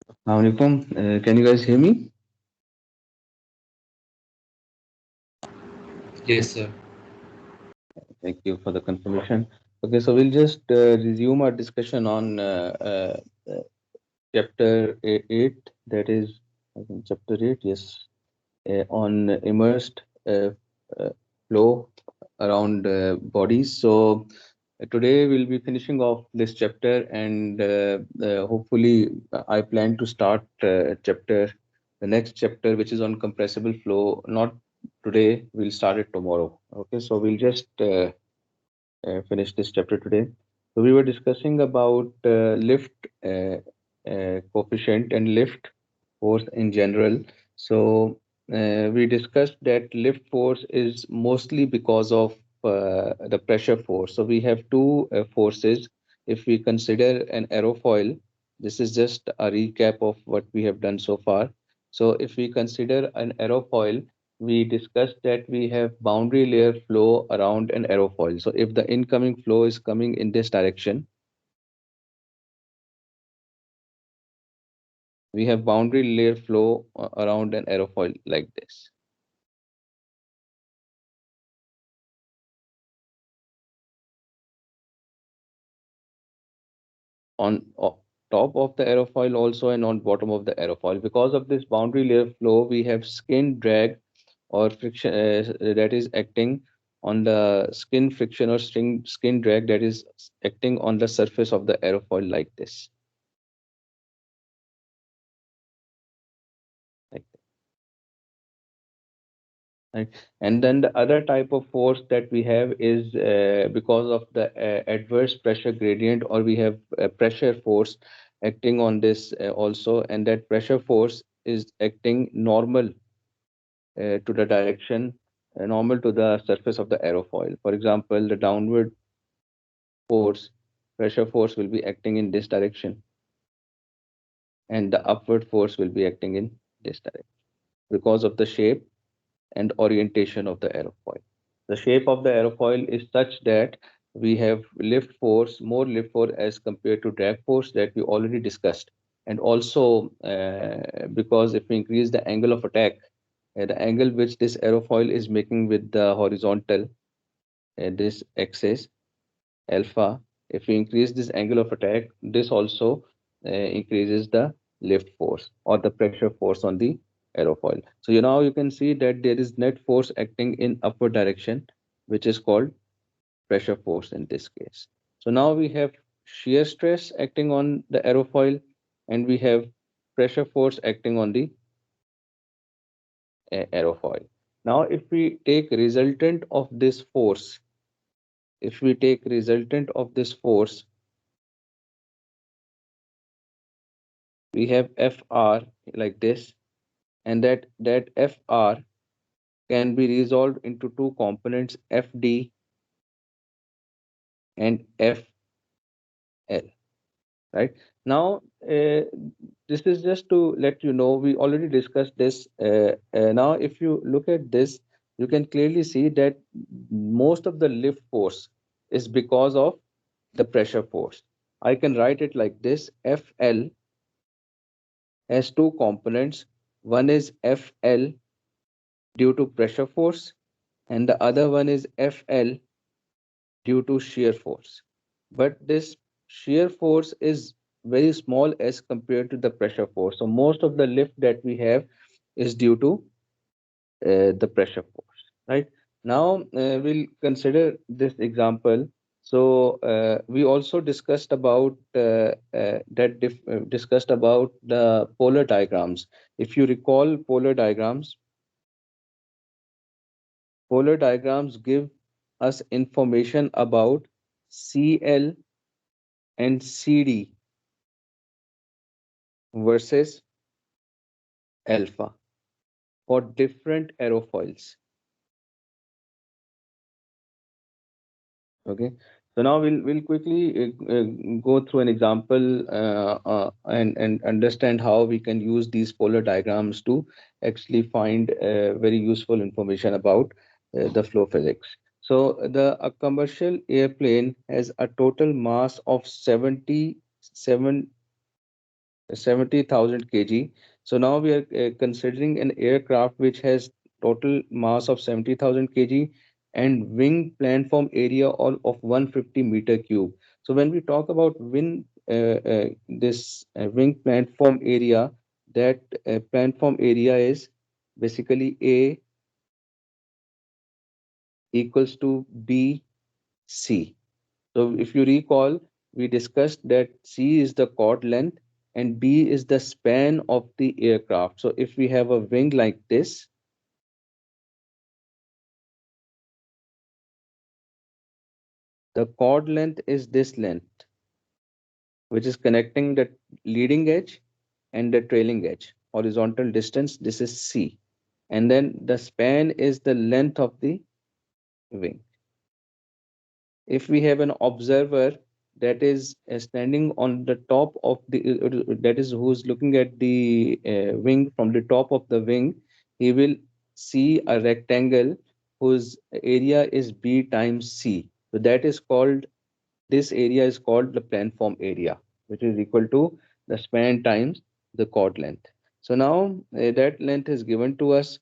Assalamualaikum. Can you guys hear me? Yes, sir. Thank you for the confirmation. Okay, so we'll just resume our discussion on chapter 8, that is, I think chapter 8, yes, on immersed uh, flow around bodies. So today we'll be finishing off this chapter, and hopefully, I plan to start the next chapter, which is on compressible flow. Not today, we'll start it tomorrow. Okay, so we'll just finish this chapter today. So we were discussing about lift coefficient and lift force in general. So we discussed that lift force is mostly because of the pressure force. So we have two forces. If we consider an aerofoil, this is just a recap of what we have done so far. So if we consider an aerofoil, we discussed that we have boundary layer flow around an aerofoil. So if the incoming flow is coming in this direction, we have boundary layer flow around an aerofoil like this. On top of the aerofoil also, and on bottom of the aerofoil. Because of this boundary layer flow, we have skin drag or friction that is acting on the skin friction or skin drag that is acting on the surface of the aerofoil like this. Like Right. And then the other type of force that we have is because of the adverse pressure gradient, or we have a pressure force acting on this also, and that pressure force is acting normal to the direction, normal to the surface of the aerofoil. For example, the downward force, pressure force will be acting in this direction, and the upward force will be acting in this direction because of the shape and orientation of the aerofoil. The shape of the aerofoil is such that we have lift force, more lift force as compared to drag force that we already discussed. And also, because if we increase the angle of attack, the angle which this aerofoil is making with the horizontal, this axis alpha, if we increase this angle of attack, this also increases the lift force or the pressure force on the aerofoil. So you now you can see that there is net force acting in upward direction, which is called pressure force in this case. So now we have shear stress acting on the aerofoil, and we have pressure force acting on the aerofoil. Now, if we take resultant of this force, if we take resultant of this force, we have Fr like this, and that Fr can be resolved into two components, Fd and Fl. Right now, this is just to let you know, we already discussed this. Now, if you look at this, you can clearly see that most of the lift force is because of the pressure force. I can write it like this: Fl has two components. One is Fl due to pressure force, and the other one is Fl due to shear force. But this shear force is very small as compared to the pressure force. So most of the lift that we have is due to the pressure force. Right now, we'll consider this example. So we also discussed about discussed about the polar diagrams. If you recall, polar diagrams give us information about CL and CD versus alpha for different aerofoils. Okay, so now we'll quickly go through an example and understand how we can use these polar diagrams to actually find very useful information about the flow physics. So a commercial airplane has a total mass of 77 70,000 kg. So now we are considering an aircraft which has total mass of 70,000 kg and wing planform area of 150 meter cube. So when we talk about this wing planform area, that planform area is basically A equals to B C. So if you recall, we discussed that C is the chord length and B is the span of the aircraft. So if we have a wing like this, the chord length is this length, which is connecting the leading edge and the trailing edge. Horizontal distance, this is C. And then the span is the length of the wing. If we have an observer that is standing on the top of the that is who's looking at the wing from the top of the wing, he will see a rectangle whose area is B times C. So that is called, this area is called the planform area, which is equal to the span times the chord length. So now that length is given to us.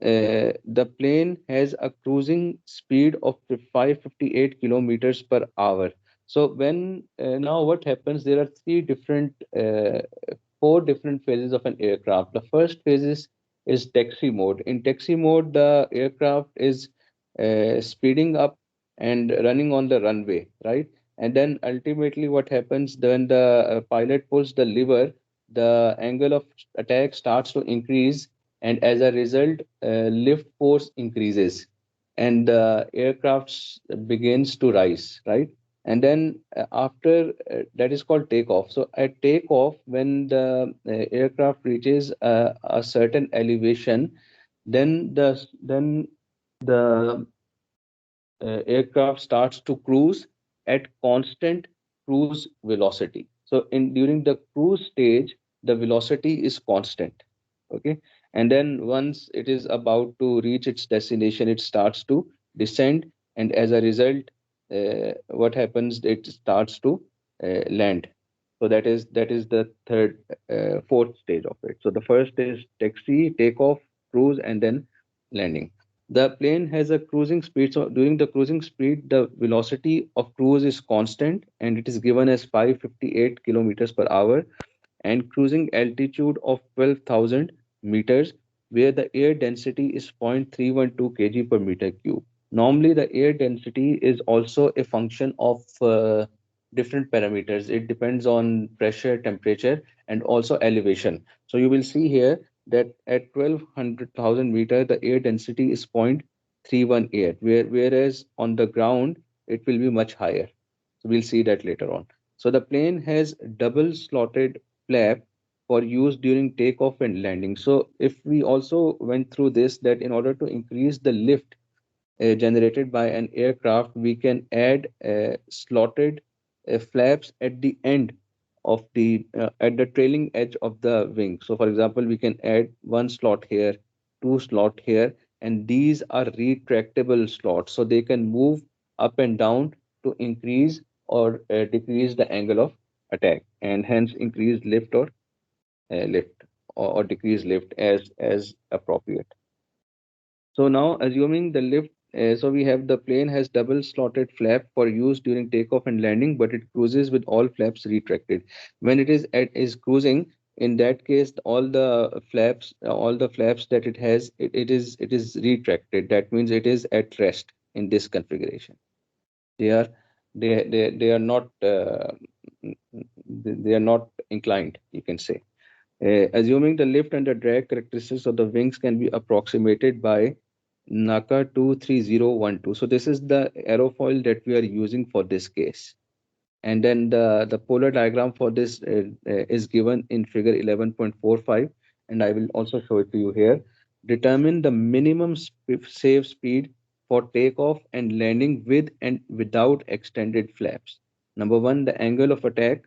The plane has a cruising speed of 558 kilometers per hour. So when now what happens? There are four different phases of an aircraft. The first phase is taxi mode. In taxi mode, the aircraft is speeding up and running on the runway, right? And then ultimately, what happens when the pilot pulls the lever, the angle of attack starts to increase, and as a result, lift force increases, and the aircraft begins to rise, right? And then after that is called takeoff. So at takeoff, when the aircraft reaches a certain elevation, then the aircraft starts to cruise at constant cruise velocity. So in during the cruise stage, the velocity is constant. Okay. And then once it is about to reach its destination, it starts to descend, and as a result, what happens? It starts to land. So that is the fourth stage of it. So the first is taxi, takeoff, cruise, and then landing. The plane has a cruising speed. So during the cruising speed, the velocity of cruise is constant and it is given as 558 kilometers per hour, and cruising altitude of 12,000 meters, where the air density is 0.312 kg per meter cube. Normally, the air density is also a function of different parameters. It depends on pressure, temperature, and also elevation. So you will see here that at 1200,000 meter, the air density is 0.318, whereas on the ground, it will be much higher. So we'll see that later on. So the plane has double slotted flap for use during takeoff and landing. So if we also went through this, that in order to increase the lift generated by an aircraft, we can add slotted flaps at the end of the at the trailing edge of the wing. So for example, we can add one slot here, two slot here, and these are retractable slots, so they can move up and down to increase or decrease the angle of attack, and hence increase lift or decrease lift as appropriate. So now assuming the lift, so we have the plane has double slotted flap for use during takeoff and landing, but it cruises with all flaps retracted. When it is cruising, in that case, all the flaps that it has, it is retracted. That means it is at rest in this configuration. They are they are not they are not inclined, you can say. Assuming the lift and the drag characteristics of the wings can be approximated by NACA 23012. So this is the aerofoil that we are using for this case. And then the polar diagram for this is given in figure 11.45, and I will also show it to you here. Determine the minimum safe speed for takeoff and landing with and without extended flaps. Number one, the angle of attack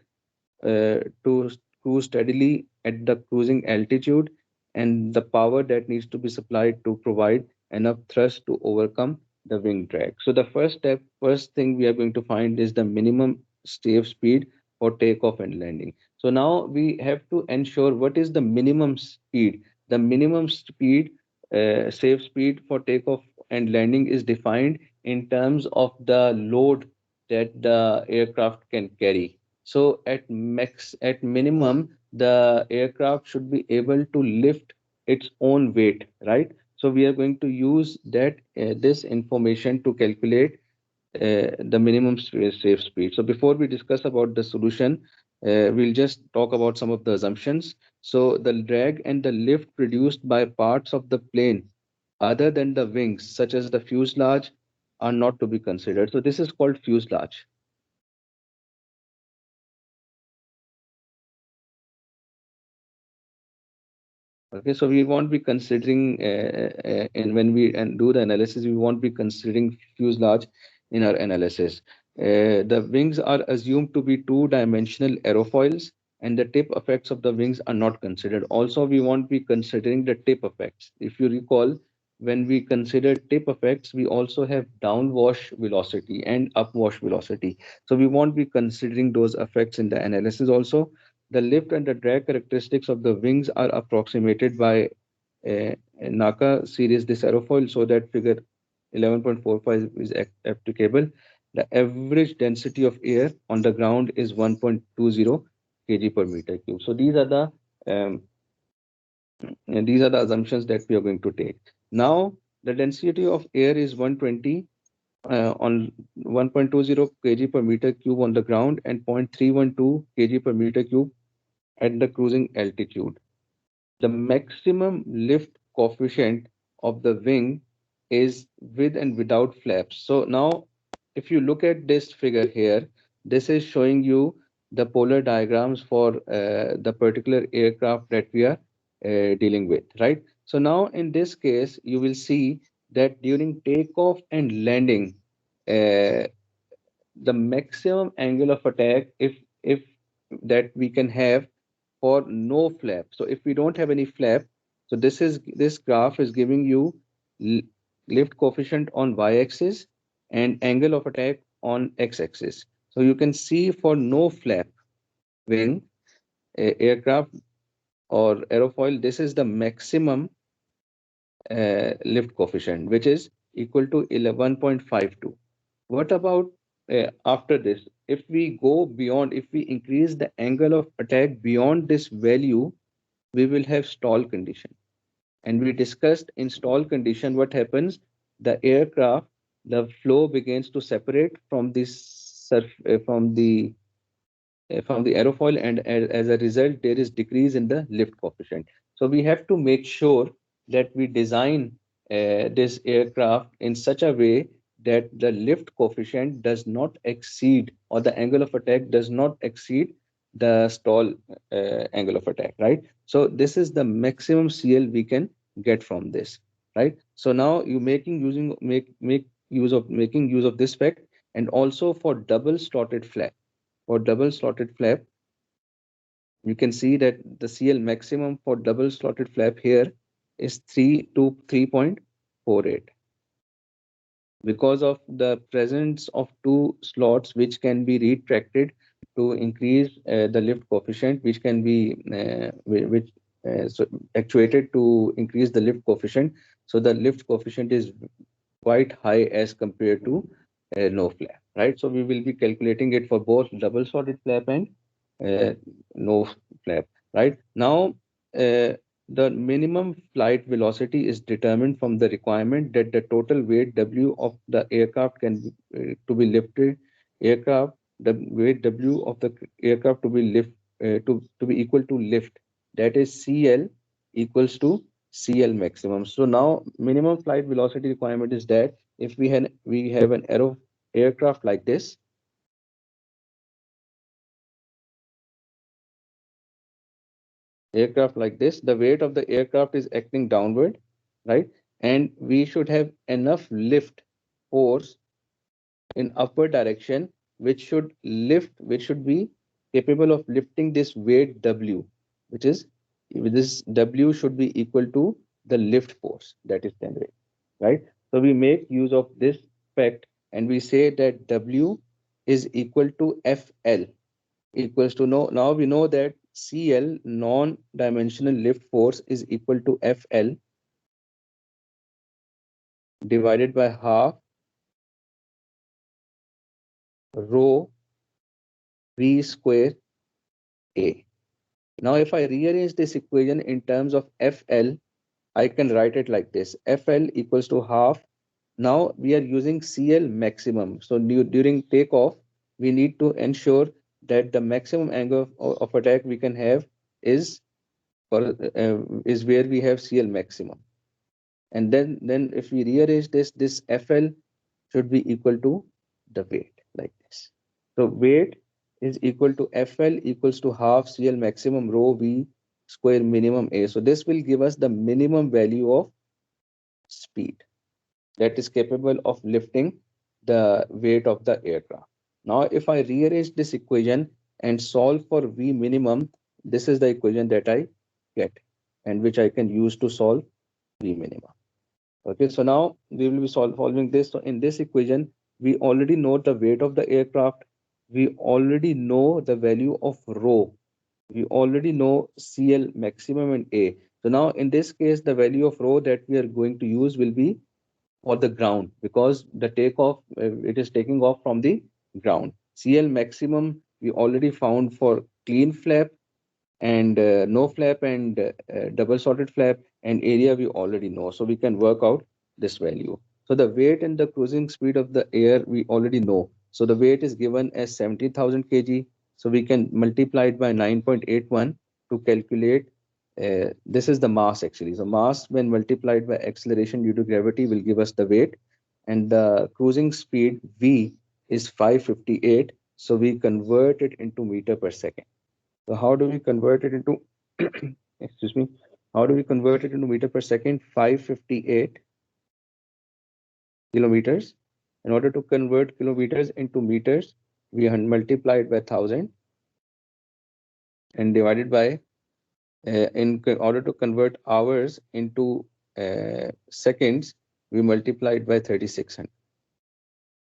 to cruise steadily at the cruising altitude, and the power that needs to be supplied to provide enough thrust to overcome the wing drag. So the first thing we are going to find is the minimum safe speed for takeoff and landing. So now we have to ensure what is the minimum speed. The minimum speed, safe speed for takeoff and landing is defined in terms of the load that the aircraft can carry. So at minimum, the aircraft should be able to lift its own weight, right? So we are going to use that this information to calculate the minimum safe speed. So before we discuss about the solution, we'll just talk about some of the assumptions. So the drag and the lift produced by parts of the plane other than the wings, such as the fuselage, are not to be considered. So this is called fuselage. Okay, so we won't be considering, and when we and do the analysis, we won't be considering fuselage in our analysis. The wings are assumed to be two-dimensional aerofoils, and the tip effects of the wings are not considered. Also, we won't be considering the tip effects. If you recall, when we consider tip effects, we also have downwash velocity and upwash velocity. So we won't be considering those effects in the analysis also. The lift and the drag characteristics of the wings are approximated by a NACA series this aerofoil, so that figure 11.45 is applicable. The average density of air on the ground is 1.20 kg per meter cube. So um, these are the assumptions that we are going to take. Now, the density of air is 120 on 1.20 kg per meter cube on the ground and 0.312 kg per meter cube at the cruising altitude. The maximum lift coefficient of the wing is with and without flaps. So now, if you look at this figure here, this is showing you the polar diagrams for the particular aircraft that we are dealing with, right? So now in this case, you will see that during takeoff and landing, uh, the maximum angle of attack, if that we can have for no flap. So if we don't have any flap, so this graph is giving you l- lift coefficient on y-axis and angle of attack on x-axis. So you can see for no flap wing aircraft or aerofoil, this is the maximum lift coefficient, which is equal to 11.52. What about after this? If we go beyond, if we increase the angle of attack beyond this value, we will have stall condition. And we discussed in stall condition what happens. The aircraft, the flow begins to separate from this from the aerofoil, and as a result there is decrease in the lift coefficient. So we have to make sure that we design this aircraft in such a way that the lift coefficient does not exceed, or the angle of attack does not exceed the stall angle of attack, right? So this is the maximum CL we can get from this, right? So now you make use of making use of this fact. And also for double slotted flap, you can see that the CL maximum for double slotted flap here is 3 to 3.48 because of the presence of two slots which can be retracted to increase the lift coefficient, which can be which so actuated to increase the lift coefficient. So the lift coefficient is quite high as compared to no flap, right? So we will be calculating it for both double slotted flap and uh, no flap, right? Now, the minimum flight velocity is determined from the requirement that the total weight W of the aircraft can be, to be lifted aircraft, the weight W of the aircraft to be to be equal to lift, that is CL equals to CL maximum. So now minimum flight velocity requirement is that if we have an aircraft like this, the weight of the aircraft is acting downward, right? And we should have enough lift force in upward direction, which should be capable of lifting this weight W, which is this W should be equal to the lift force that is generated, right? So we make use of this fact and we say that W is equal to FL. equals to, now we know that CL, non-dimensional lift force, is equal to FL divided by half rho V square A. Now, if I rearrange this equation in terms of FL, I can write it like this. FL equals to half. Now we are using CL maximum. So during takeoff, we need to ensure that the maximum angle of attack we can have is is where we have CL maximum. And then if we rearrange this FL should be equal to the weight like this. So weight is equal to FL equals to half CL maximum rho V square minimum A. So this will give us the minimum value of speed that is capable of lifting the weight of the aircraft. Now, if I rearrange this equation and solve for V minimum, this is the equation that I get and which I can use to solve V minimum. Okay, so now we will be solving this. So in this equation, we already know the weight of the aircraft. We already know the value of rho. We already know CL maximum and A. So now in this case, the value of rho that we are going to use will be for the ground because the takeoff, it is taking off from the ground. CL maximum we already found for clean flap and no flap and double sorted flap, and area we already know, so we can work out this value. So the weight and the cruising speed of the air we already know, so the weight is given as 70,000 kg, so we can multiply it by 9.81 to calculate this is the mass actually. So mass when multiplied by acceleration due to gravity will give us the weight, and the cruising speed v is 558, so we convert it into meter per second. So how do we convert it into, excuse me, how do we convert it into meter per second? 558 kilometers. In order to convert kilometers into meters, we multiply it by 1,000 and divided by, order to convert hours into seconds, we multiply it by 3,600.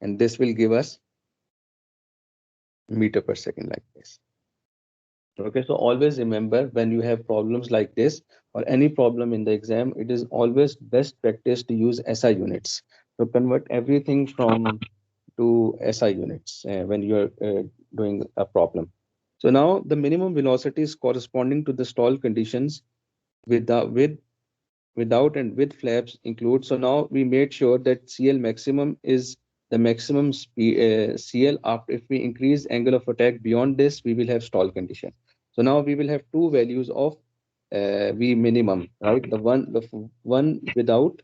And this will give us meter per second like this. Okay, so always remember when you have problems like this or any problem in the exam, it is always best practice to use SI units. So convert everything from to SI units when you're doing a problem. So now the minimum velocities corresponding to the stall conditions without and with flaps include. So now we made sure that CL maximum is the maximum speed, CL after if we increase angle of attack beyond this, we will have stall condition. So now we will have two values of V minimum, right? The one without,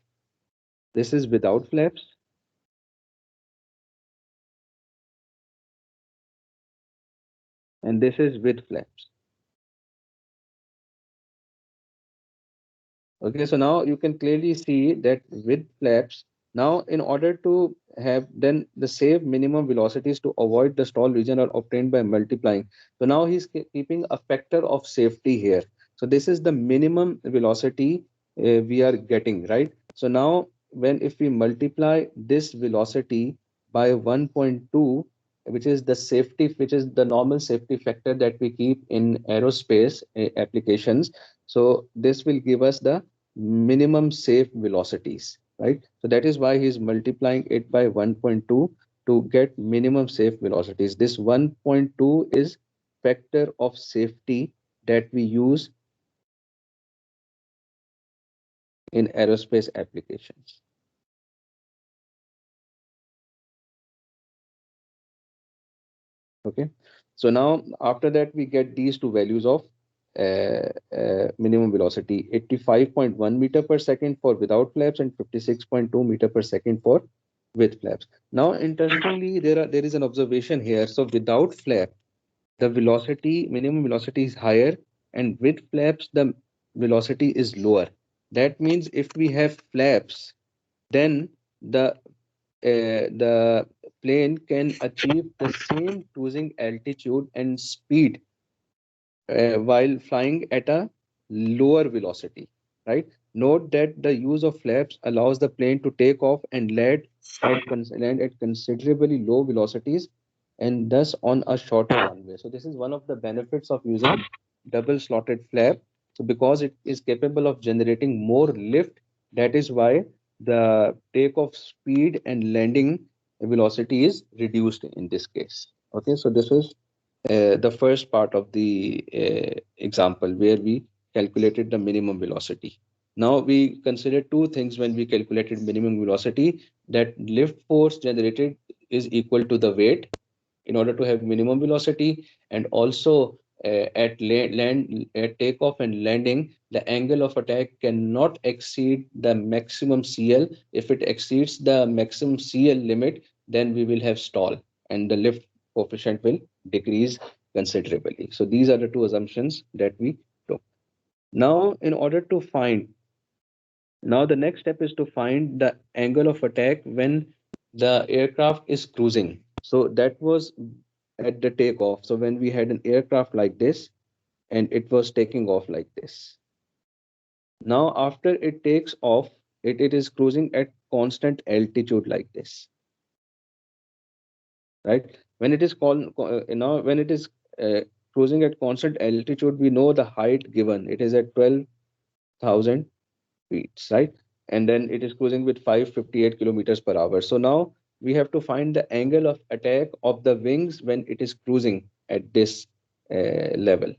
this is without flaps, and this is with flaps. Okay, so now you can clearly see that with flaps, now in order to have then the save minimum velocities to avoid the stall region are obtained by multiplying. So now he's keeping a factor of safety here. So this is the minimum velocity we are getting, right? So now when if we multiply this velocity by 1.2, which is the safety, which is the normal safety factor that we keep in aerospace applications, so this will give us the minimum safe velocities, right? So that is why he's multiplying it by 1.2 to get minimum safe velocities. This 1.2 is factor of safety that we use in aerospace applications. Okay, so now after that we get these two values of minimum velocity, 85.1 meter per second for without flaps and 56.2 meter per second for with flaps. Now interestingly there is an observation here. So without flap the velocity, minimum velocity is higher, and with flaps the velocity is lower. That means if we have flaps, then the plane can achieve the same cruising altitude and speed while flying at a lower velocity, right? Note that the use of flaps allows the plane to take off and land at considerably low velocities and thus on a shorter runway. So this is one of the benefits of using double slotted flap. So because it is capable of generating more lift, that is why the takeoff speed and landing velocity is reduced in this case. Okay, so this is the first part of the example where we calculated the minimum velocity. Now we consider two things when we calculated minimum velocity, that lift force generated is equal to the weight in order to have minimum velocity, and also at land at takeoff and landing the angle of attack cannot exceed the maximum CL. If it exceeds the maximum CL limit, then we will have stall and the lift coefficient will decrease considerably. So these are the two assumptions that we took. Now in order to find, now the next step is to find the angle of attack when the aircraft is cruising. So that was at the takeoff. So when we had an aircraft like this and it was taking off like this. Now after it takes off, it is cruising at constant altitude like this, right? When it is when it is uh, cruising at constant altitude, we know the height given. It is at 12,000 feet, right? And then it is cruising with 558 kilometers per hour. So now we have to find the angle of attack of the wings when it is cruising at this level,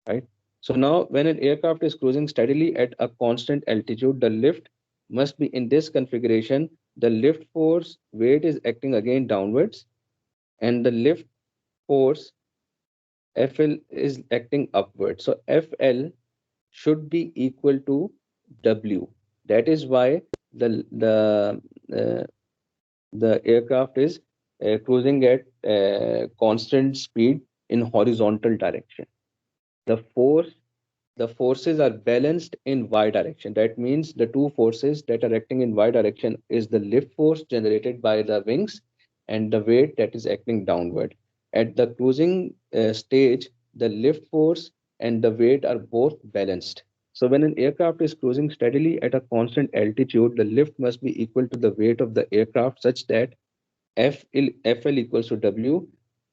right? So now when an aircraft is cruising steadily at a constant altitude, the lift must be in this configuration. The lift force weight is acting again downwards, and the lift force FL is acting upwards. So FL should be equal to W. That is why uh, the aircraft is cruising at constant speed in horizontal direction. The force the forces are balanced in y direction. That means the two forces that are acting in y direction is the lift force generated by the wings and the weight that is acting downward. At the cruising stage, the lift force and the weight are both balanced. So when an aircraft is cruising steadily at a constant altitude, the lift must be equal to the weight of the aircraft such that FL equals to W.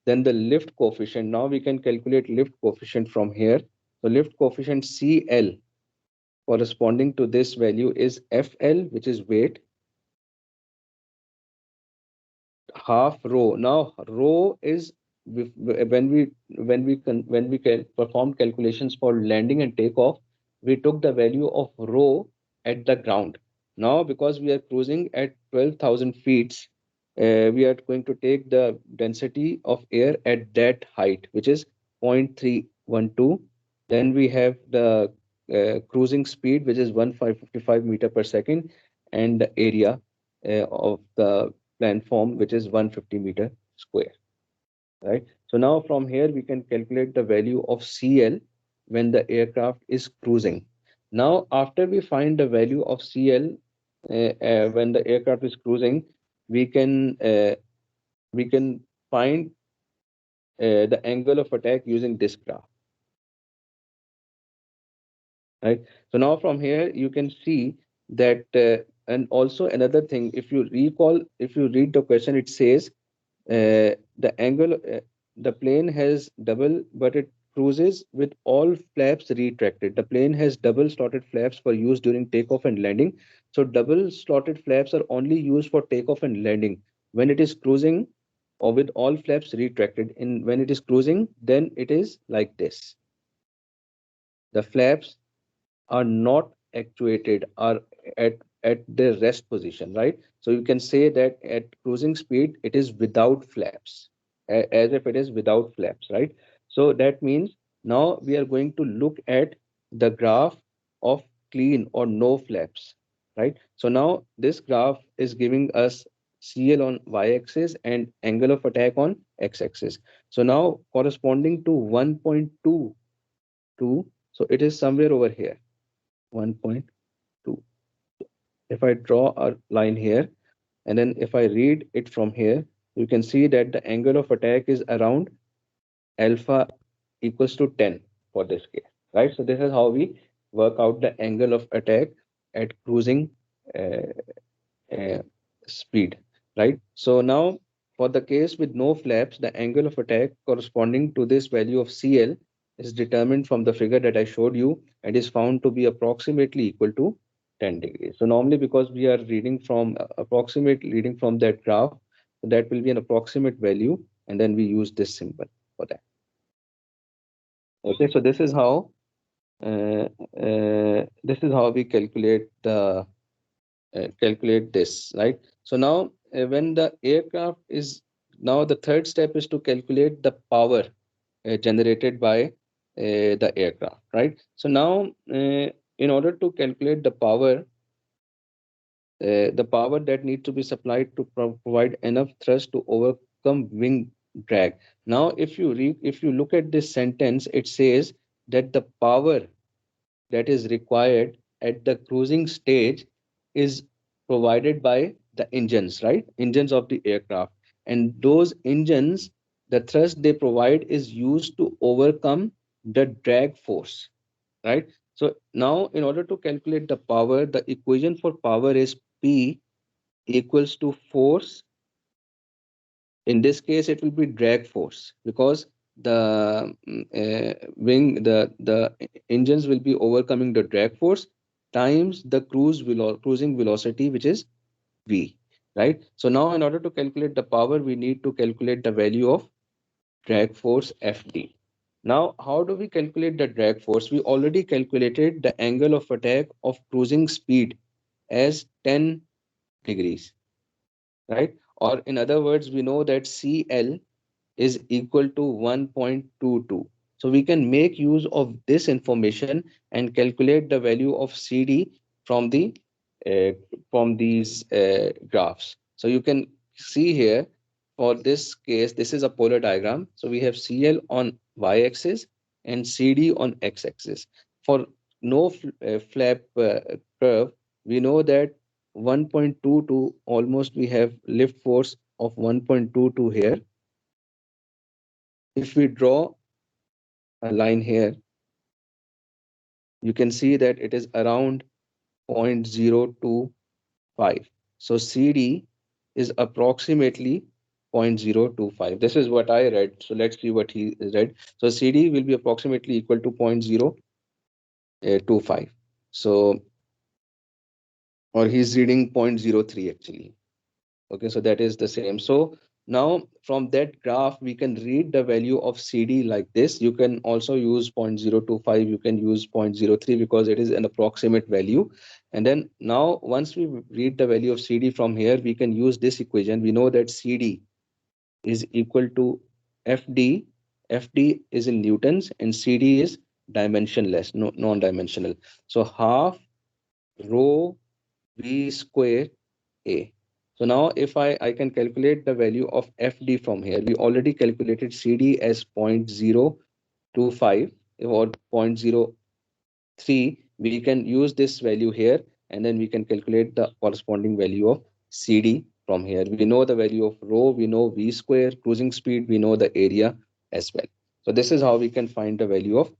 Then the lift coefficient. Now we can calculate lift coefficient from here. So lift coefficient CL corresponding to this value is FL, which is weight, half rho. Now rho is when we performed calculations for landing and takeoff, we took the value of rho at the ground. Now because we are cruising at 12,000 feet, we are going to take the density of air at that height, which is 0.312. Then we have the cruising speed, which is 1555 meter per second, and the area of the platform, which is 150 meter square, right? So now from here we can calculate the value of CL when the aircraft is cruising. Now after we find the value of CL when the aircraft is cruising, we can uh, we can find the angle of attack using this graph, right? So now from here you can see that and also another thing, if you recall, if you read the question, it says the angle, the plane has double, but it cruises with all flaps retracted. The plane has double slotted flaps for use during takeoff and landing. So double slotted flaps are only used for takeoff and landing. When it is cruising or with all flaps retracted, in when it is cruising, then it is like this. The flaps are not actuated, are at the rest position, right? So you can say that at cruising speed it is without flaps, as if it is without flaps, right? So that means now we are going to look at the graph of clean or no flaps, right? So now this graph is giving us CL on y-axis and angle of attack on x-axis. So now corresponding to 1.22, so it is somewhere over here, 1.2. If I draw a line here and then if I read it from here, you can see that the angle of attack is around alpha equals to 10 for this case, right? So this is how we work out the angle of attack at cruising uh, uh, speed, right? So now For the case with no flaps, the angle of attack corresponding to this value of CL is determined from the figure that I showed you and is found to be approximately equal to 10 degrees. So normally, because we are reading from approximate reading from that graph, so that will be an approximate value, and then we use this symbol for that. Okay, so uh, this is how we calculate this, right? So now, when the aircraft is now the third step is to calculate the power generated by the aircraft, right? So now, in order to calculate the power that needs to be supplied to provide enough thrust to overcome wing drag. Now, if you look at this sentence, it says that the power that is required at the cruising stage is provided by the engines, right? Engines of the aircraft. And those engines, the thrust they provide is used to overcome the drag force, right? So now, in order to calculate the power, the equation for power is P equals to force. In this case, it will be drag force because the engines will be overcoming the drag force times the cruising velocity, which is V, right? So now, in order to calculate the power, we need to calculate the value of drag force FD. Now, how do we calculate the drag force? We already calculated the angle of attack of cruising speed as 10 degrees, right? Or in other words, we know that CL is equal to 1.22. So we can make use of this information and calculate the value of CD from uh, these graphs. So you can see here for this case, this is a polar diagram. So we have CL on y-axis and CD on x-axis. For no flap curve, we know that 1.22 almost we have lift force of 1.22 here. If we draw a line here, you can see that it is around 0.025. So CD is approximately 0.025. This is what I read. So let's see what he read. So CD will be approximately equal to 0.025. So, or he's reading 0.03 actually. Okay, so that is the same. So now from that graph, we can read the value of CD like this. You can also use 0.025, you can use 0.03 because it is an approximate value. And then now once we read the value of CD from here, we can use this equation. We know that CD is equal to FD. FD is in newtons and CD is dimensionless, no, non-dimensional. So half rho V square A. So now if I can calculate the value of FD from here, we already calculated CD as 0.025 or 0.03. We can use this value here and then we can calculate the corresponding value of CD from here. We know the value of rho, we know V square, cruising speed, we know the area as well. So this is how we can find the value of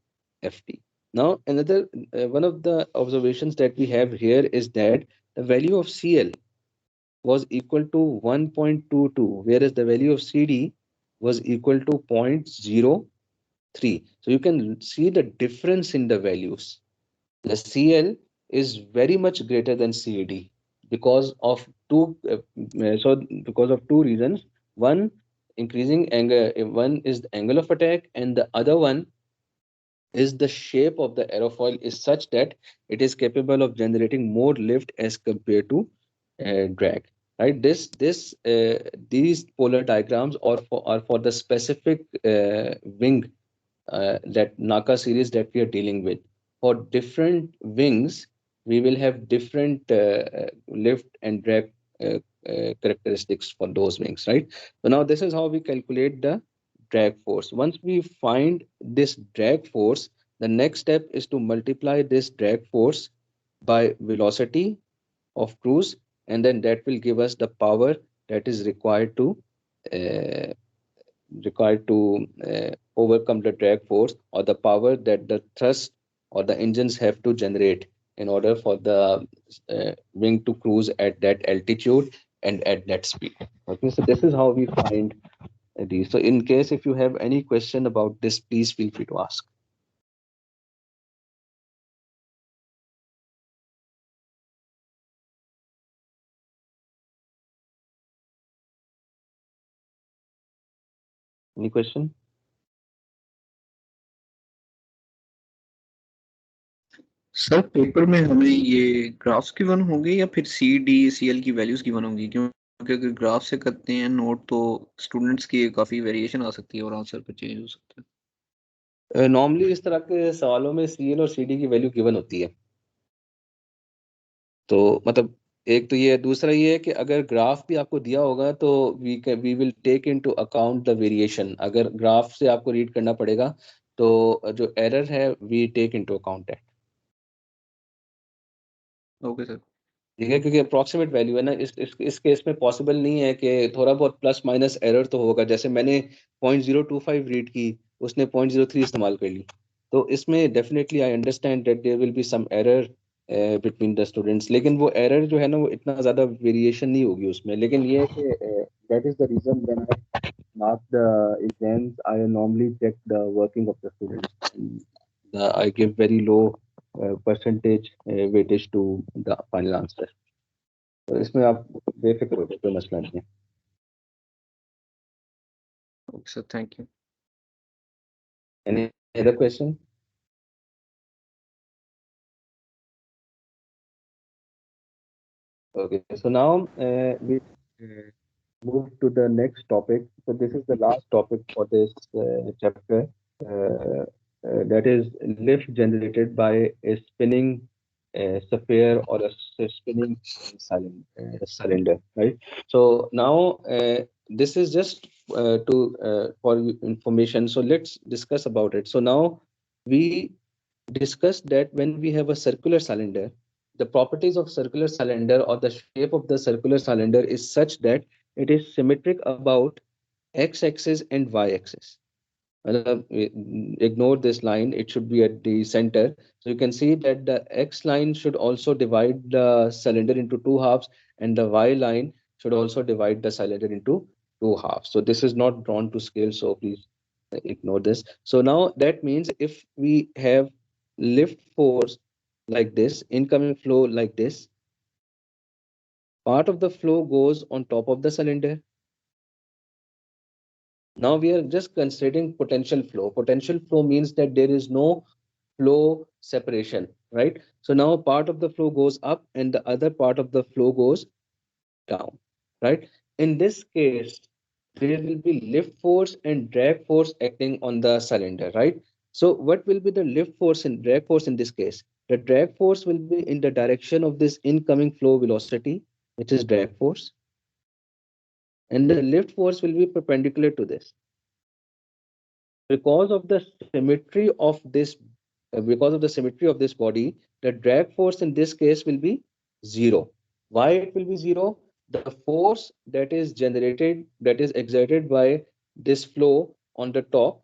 FD. Now another one of the observations that we have here is that the value of CL was equal to 1.22, whereas the value of CD was equal to 0.03. So you can see the difference in the values. The CL is very much greater than CD because of two reasons. One, increasing angle. One is the angle of attack, and the other one is the shape of the aerofoil is such that it is capable of generating more lift as compared to drag, right? These polar diagrams are for the specific wing that NACA series that we are dealing with. For different wings, we will have different lift and drag characteristics for those wings, right? So now this is how we calculate the drag force. Once we find this drag force, the next step is to multiply this drag force by velocity of cruise, and then that will give us the power that is uh, required to overcome the drag force, or the power that the thrust or the engines have to generate in order for the wing to cruise at that altitude and at net speed. Okay, so this is how we find these. So in case if you have any question about this, please feel free to ask. Any question? Sir paper में हमें ये graphs given होंगे या फिर C D C L की values given होंगी, क्योंकि अगर ग्राफ से करते हैं नोट तो स्टूडेंट्स की काफ़ी वेरिएशन आ सकती है और आंसर पे चेंज हो सकता है। नॉर्मली इस तरह के सवालों में सीएल और सीडी की वैल्यू गिवन होती है। तो मतलब एक तो ये, दूसरा ये है कि अगर ग्राफ भी आपको दिया होगा तो we will take into account the variation. अगर ग्राफ से आपको रीड करना पड़ेगा तो जो एरर है वी टेक इनटू अकाउंट है। Okay sir. ठीक है, क्योंकि अप्रॉक्सीमेट वैल्यू है ना, इस केस में पॉसिबल नहीं है कि थोड़ा बहुत प्लस माइनस एरर तो होगा। जैसे मैंने 0.025 रीड की, उसने 0.03 इस्तेमाल कर ली, तो इसमें definitely I understand that there will be some error between the students, लेकिन वो एरर जो है ना वो इतना ज़्यादा वेरिएशन नहीं होगी उसमें। लेकिन ये है कि that is the reason when I mark the exams I normally check the working of the students, I give very low percentage weightage to the final answer. तो इसमें आप बेफिक्र हो जाए, कोई मसला नहीं है। Okay sir, thank you. Any other question? Okay, so now we move to the next topic. So this is the last topic for this chapter. That is lift generated by a spinning sphere or a spinning cylinder, right? So now this is just to for information. So let's discuss about it. So now we discussed that when we have a circular cylinder, the properties of circular cylinder or the shape of the circular cylinder is such that it is symmetric about x-axis and y-axis. Ignore this line, it should be at the center. So you can see that the x line should also divide the cylinder into two halves, and the y line should also divide the cylinder into two halves. So this is not drawn to scale, so please ignore this. So now that means if we have lift force like this, incoming flow like this, part of the flow goes on top of the cylinder. Now we are just considering potential flow. Potential flow means that there is no flow separation, right? So now part of the flow goes up and the other part of the flow goes down, right? In this case, there will be lift force and drag force acting on the cylinder, right? So what will be the lift force and drag force in this case? The drag force will be in the direction of this incoming flow velocity, which is drag force, and the lift force will be perpendicular to this. Because of the symmetry of this, because of the symmetry of this body, the drag force in this case will be zero. Why it will be zero? The force that is generated, that is exerted by this flow on the top,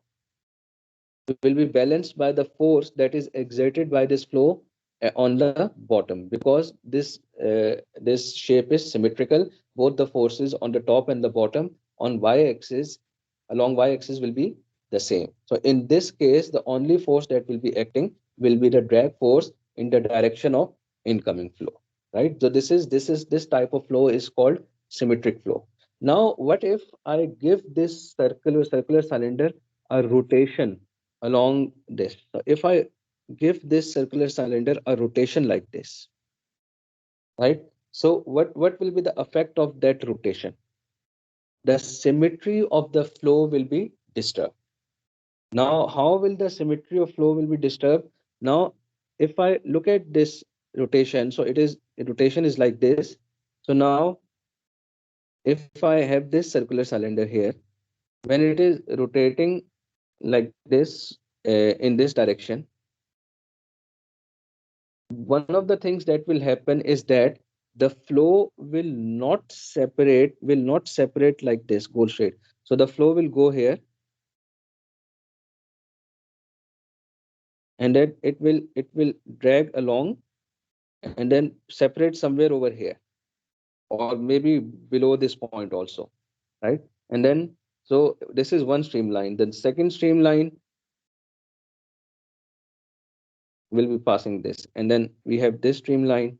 will be balanced by the force that is exerted by this flow on the bottom, because this shape is symmetrical. Both the forces on the top and the bottom on y-axis, along y-axis, will be the same. So in this case, the only force that will be acting will be the drag force in the direction of incoming flow, right? So this type of flow is called symmetric flow. Now what if I give this circular cylinder a rotation along this? So if I give this circular cylinder a rotation like this, right? So what will be the effect of that rotation? The symmetry of the flow will be disturbed. Now, how will the symmetry of flow will be disturbed? Now, if I look at this rotation, so rotation is like this. So now, if I have this circular cylinder here, when it is rotating like this in this direction, one of the things that will happen is that the flow will not separate like this, go straight. So the flow will go here, and then it will drag along and then separate somewhere over here. or maybe below this point also, right? And then, so this is one streamline. The second streamline will be passing this, and then we have this streamline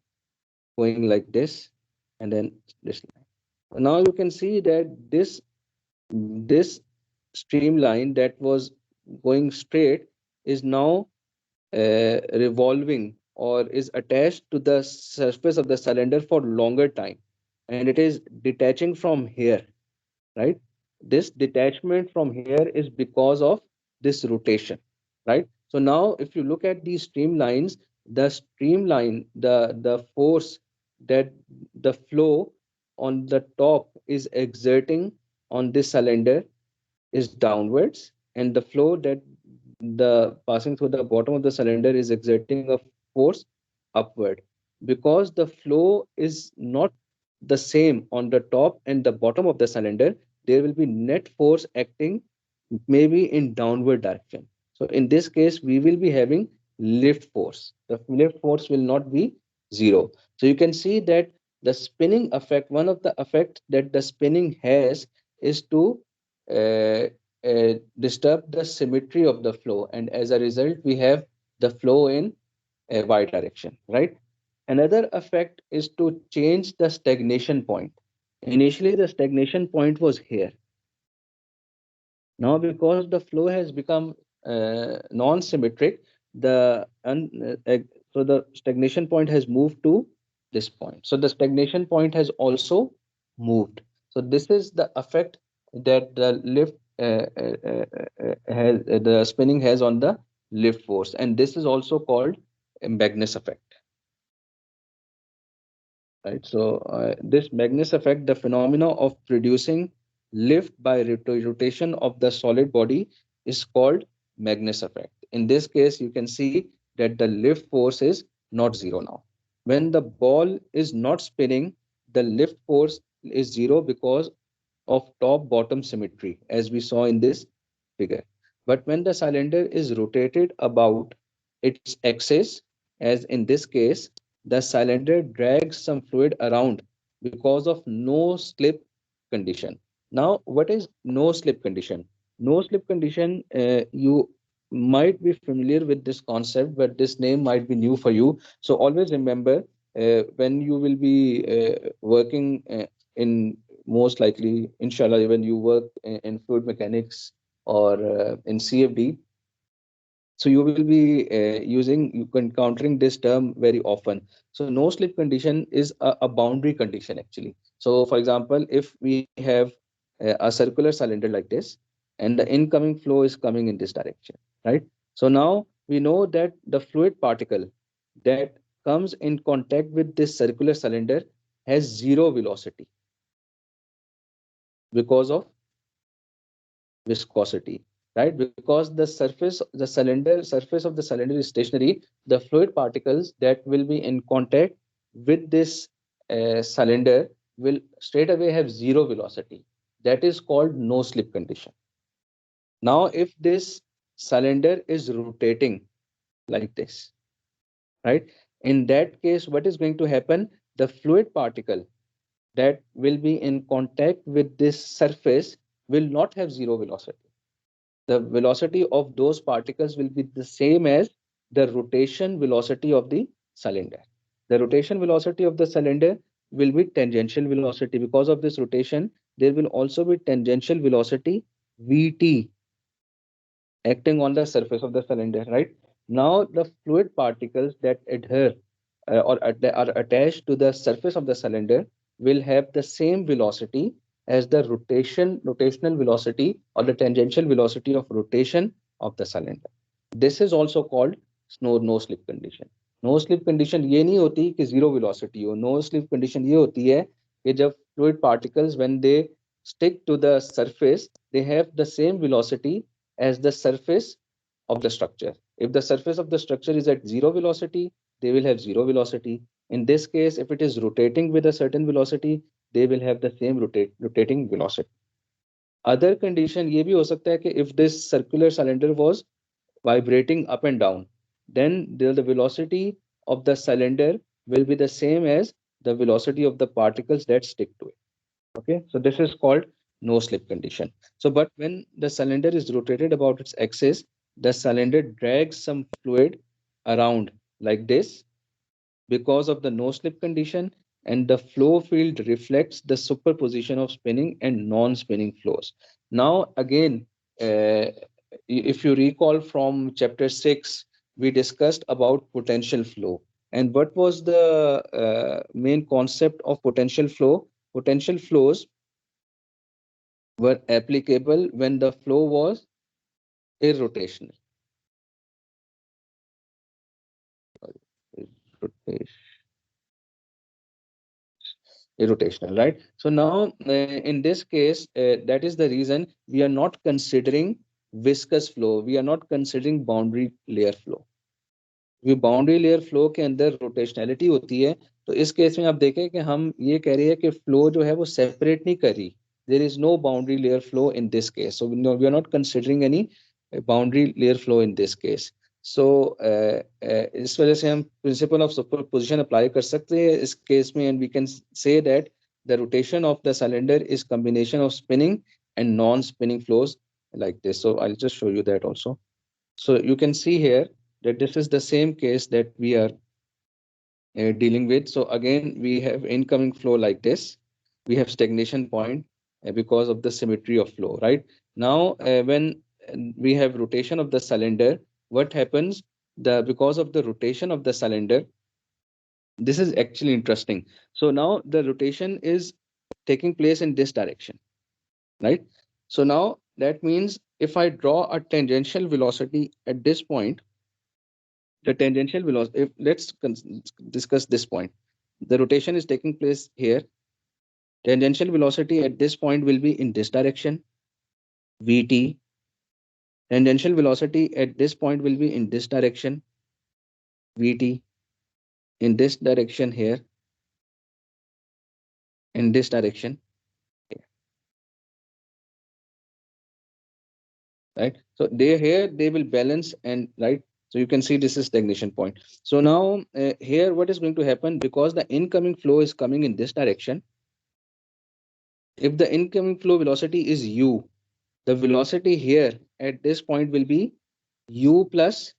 going like this, and then this line. Now you can see that this streamline that was going straight is now revolving or is attached to the surface of the cylinder for longer time, and it is detaching from here, right? This detachment from here is because of this rotation, right? So now if you look at these streamlines, the streamline, the force that the flow on the top is exerting on this cylinder is downwards, and the flow that the passing through the bottom of the cylinder is exerting a force upward. Because the flow is not the same on the top and the bottom of the cylinder, there will be net force acting maybe in downward direction. So in this case, we will be having lift force. The lift force will not be zero. So you can see that the spinning effect, one of the effects that the spinning has is to uh, disturb the symmetry of the flow, and as a result we have the flow in a y direction, right? Another effect is to change the stagnation point. Initially the stagnation point was here. Now because the flow has become non-symmetric, the so the stagnation point has moved to this point, so the stagnation point has also moved. So this is the effect that the lift has the spinning has on the lift force, and this is also called a Magnus effect, right? So this Magnus effect, the phenomena of producing lift by rotation of the solid body, is called Magnus effect. In this case, you can see that the lift force is not zero now. When the ball is not spinning, the lift force is zero because of top bottom symmetry, as we saw in this figure. But when the cylinder is rotated about its axis, as in this case, the cylinder drags some fluid around because of no slip condition. Now, what is no slip condition? No slip condition, you might be familiar with this concept, but this name might be new for you. So always remember when you will be working in, most likely, inshallah, when you work in fluid mechanics or in CFD, so you will be you encountering this term very often. So no slip condition is a boundary condition actually. So for example, if we have a circular cylinder like this, and the incoming flow is coming in this direction, right? So now we know that the fluid particle that comes in contact with this circular cylinder has zero velocity because of viscosity, right? Because the surface of the cylinder is stationary, the fluid particles that will be in contact with this cylinder will straight away have zero velocity. That is called no slip condition. Now, if this cylinder is rotating like this, right? In that case, what is going to happen? The fluid particle that will be in contact with this surface will not have zero velocity. The velocity of those particles will be the same as the rotation velocity of the cylinder. The rotation velocity of the cylinder will be tangential velocity. Because of this rotation, there will also be tangential velocity Vt acting on the surface of the cylinder, right? Now, the fluid particles that adhere are attached to the surface of the cylinder will have the same velocity as the rotational velocity or the tangential velocity of rotation of the cylinder. This is also called no slip condition. No slip condition ये नहीं होती कि zero velocity हो. नो slip condition ये होती है कि जब fluid particles when they stick to the surface, they have the same velocity as the surface of the structure. If the surface of the structure is at zero velocity, they will have zero velocity. In this case, if it is rotating with a certain velocity, they will have the same rotating velocity. Other condition ये भी हो सकता है कि if this circular cylinder was vibrating up and down, then the velocity of the cylinder will be the same as the velocity of the particles that stick to it. Okay, so this is called no slip condition. So, but when the cylinder is rotated about its axis, the cylinder drags some fluid around like this because of the no slip condition, and the flow field reflects the superposition of spinning and non-spinning flows. Now, again, if you recall from chapter 6, we discussed about potential flow. And what was the main concept of potential flow? Potential flows were applicable when the flow was irrotational. Irrotation- Irrotational, right? So now, in this case, that is the reason we are not considering viscous flow. We are not considering boundary layer flow. ये boundary layer flow के अंदर रोटेशनैलिटी होती है, तो इस case में आप देखें कि हम ये कह रहे हैं कि फ्लो जो है वो सेपरेट नहीं कर रही. There is no boundary layer flow in this case, so we are not considering any boundary layer flow in this case. So इस वजह से हम प्रिंसिपल ऑफ सुपरपोजिशन अप्लाई कर सकते हैं इस केस में, and we can say that the rotation of the cylinder is combination of spinning and non spinning flows like this. So I'll just show you that also. So you can see here that this is the same case that we are dealing with. So again, we have incoming flow like this. We have stagnation point because of the symmetry of flow, right? Now, when we have rotation of the cylinder, what happens? Because of the rotation of the cylinder, this is actually interesting. So now the rotation is taking place in this direction, right? So now that means if I draw a tangential velocity at this point, the tangential velocity, if let's discuss this point, the rotation is taking place here. Tangential velocity at this point will be in this direction, vt. Tangential velocity at this point will be in this direction, vt. In this direction here, in this direction, right? So they here they will balance, and right, so you can see this is stagnation point. So now here what is going to happen, because the incoming flow is coming in this direction, if the incoming flow velocity is u, the velocity here at this point will be u plus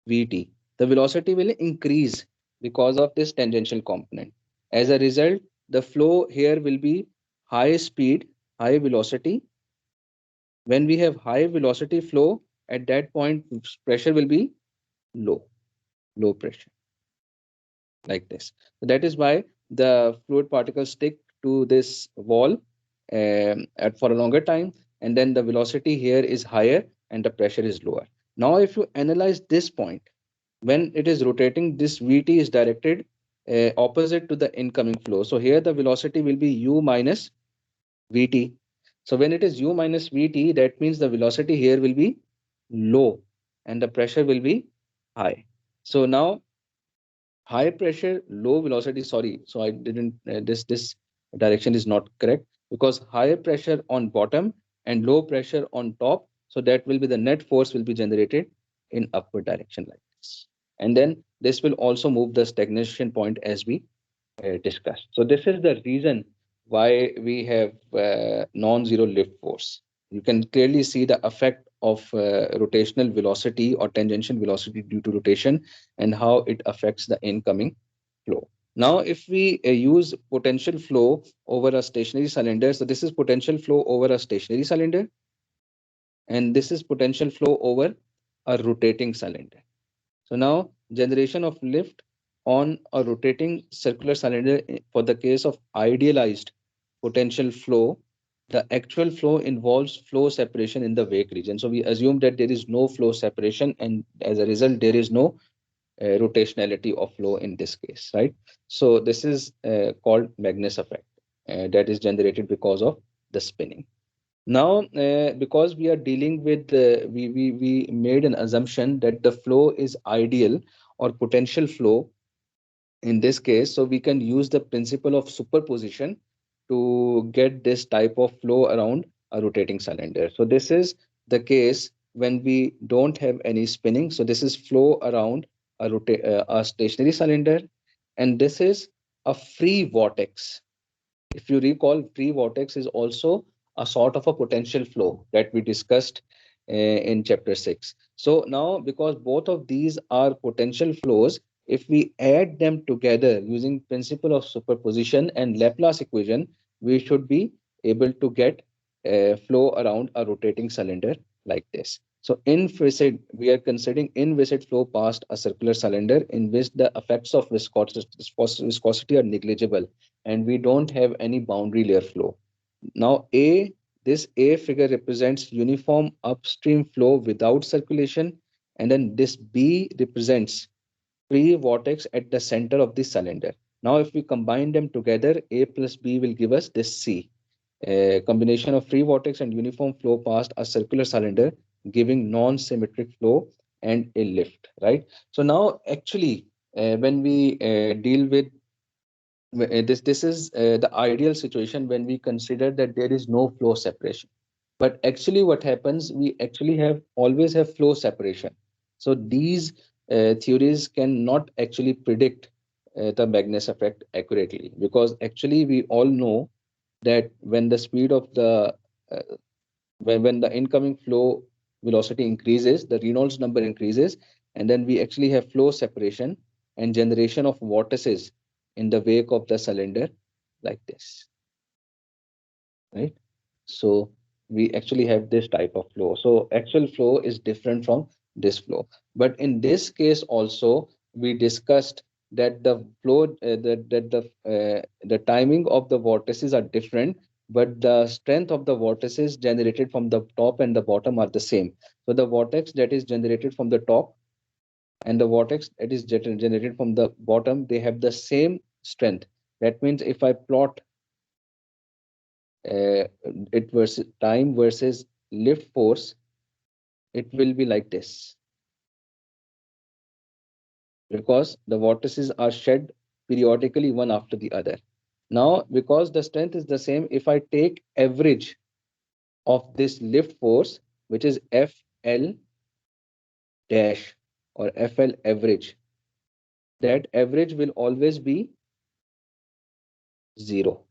vt. The velocity will increase because of this tangential component. As a result, the flow here will be high speed, high velocity. When we have high velocity flow, at that point, pressure will be low, low pressure, like this. So that is why the fluid particles stick to this wall for a longer time, and then the velocity here is higher and the pressure is lower. Now, if you analyze this point, when it is rotating, this Vt is directed opposite to the incoming flow. So here the velocity will be u minus Vt. So when it is u minus Vt, that means the velocity here will be low and the pressure will be high. So now high pressure, low velocity, sorry, so I didn't, this direction is not correct, because higher pressure on bottom and low pressure on top, so that will be the net force will be generated in upward direction like this. And then this will also move the stagnation point as we discussed. So this is the reason why we have non-zero lift force. You can clearly see the effect of rotational velocity or tangential velocity due to rotation and how it affects the incoming flow. Now, if we use potential flow over a stationary cylinder, so this is potential flow over a stationary cylinder, and this is potential flow over a rotating cylinder. So now generation of lift on a rotating circular cylinder for the case of idealized potential flow, the actual flow involves flow separation in the wake region. So we assume that there is no flow separation, and as a result, there is no rotationality of flow in this case, right? So this is called Magnus effect that is generated because of the spinning. Now, because we are dealing with, we made an assumption that the flow is ideal or potential flow in this case, so we can use the principle of superposition to get this type of flow around a rotating cylinder. So this is the case when we don't have any spinning. So this is flow around a stationary cylinder, and this is a free vortex. If you recall, free vortex is also a sort of a potential flow that we discussed in chapter 6. So now, because both of these are potential flows, if we add them together using principle of superposition and Laplace equation, we should be able to get a flow around a rotating cylinder like this. So we are considering inviscid flow past a circular cylinder in which the effects of viscosity are negligible and we don't have any boundary layer flow. Now this A figure represents uniform upstream flow without circulation, and then this B represents free vortex at the center of the cylinder. Now if we combine them together, A plus B will give us this C, a combination of free vortex and uniform flow past a circular cylinder, giving non-symmetric flow and a lift, right? So now actually, when we deal with this is the ideal situation when we consider that there is no flow separation. But actually what happens, we actually have always have flow separation. So these theories cannot actually predict the Magnus effect accurately, because actually we all know that when the speed of the uh, when the incoming flow velocity increases, the Reynolds number increases, and then we actually have flow separation and generation of vortices in the wake of the cylinder like this, right? So we actually have this type of flow. So actual flow is different from this flow. But in this case also, we discussed that the flow, the timing of the vortices are different, but the strength of the vortices generated from the top and the bottom are the same. So the vortex that is generated from the top and the vortex that is generated from the bottom, they have the same strength. That means if I plot it versus time versus lift force, it will be like this, because the vortices are shed periodically one after the other. Now, because the strength is the same, if I take average of this lift force, which is FL dash or FL average, that average will always be zero,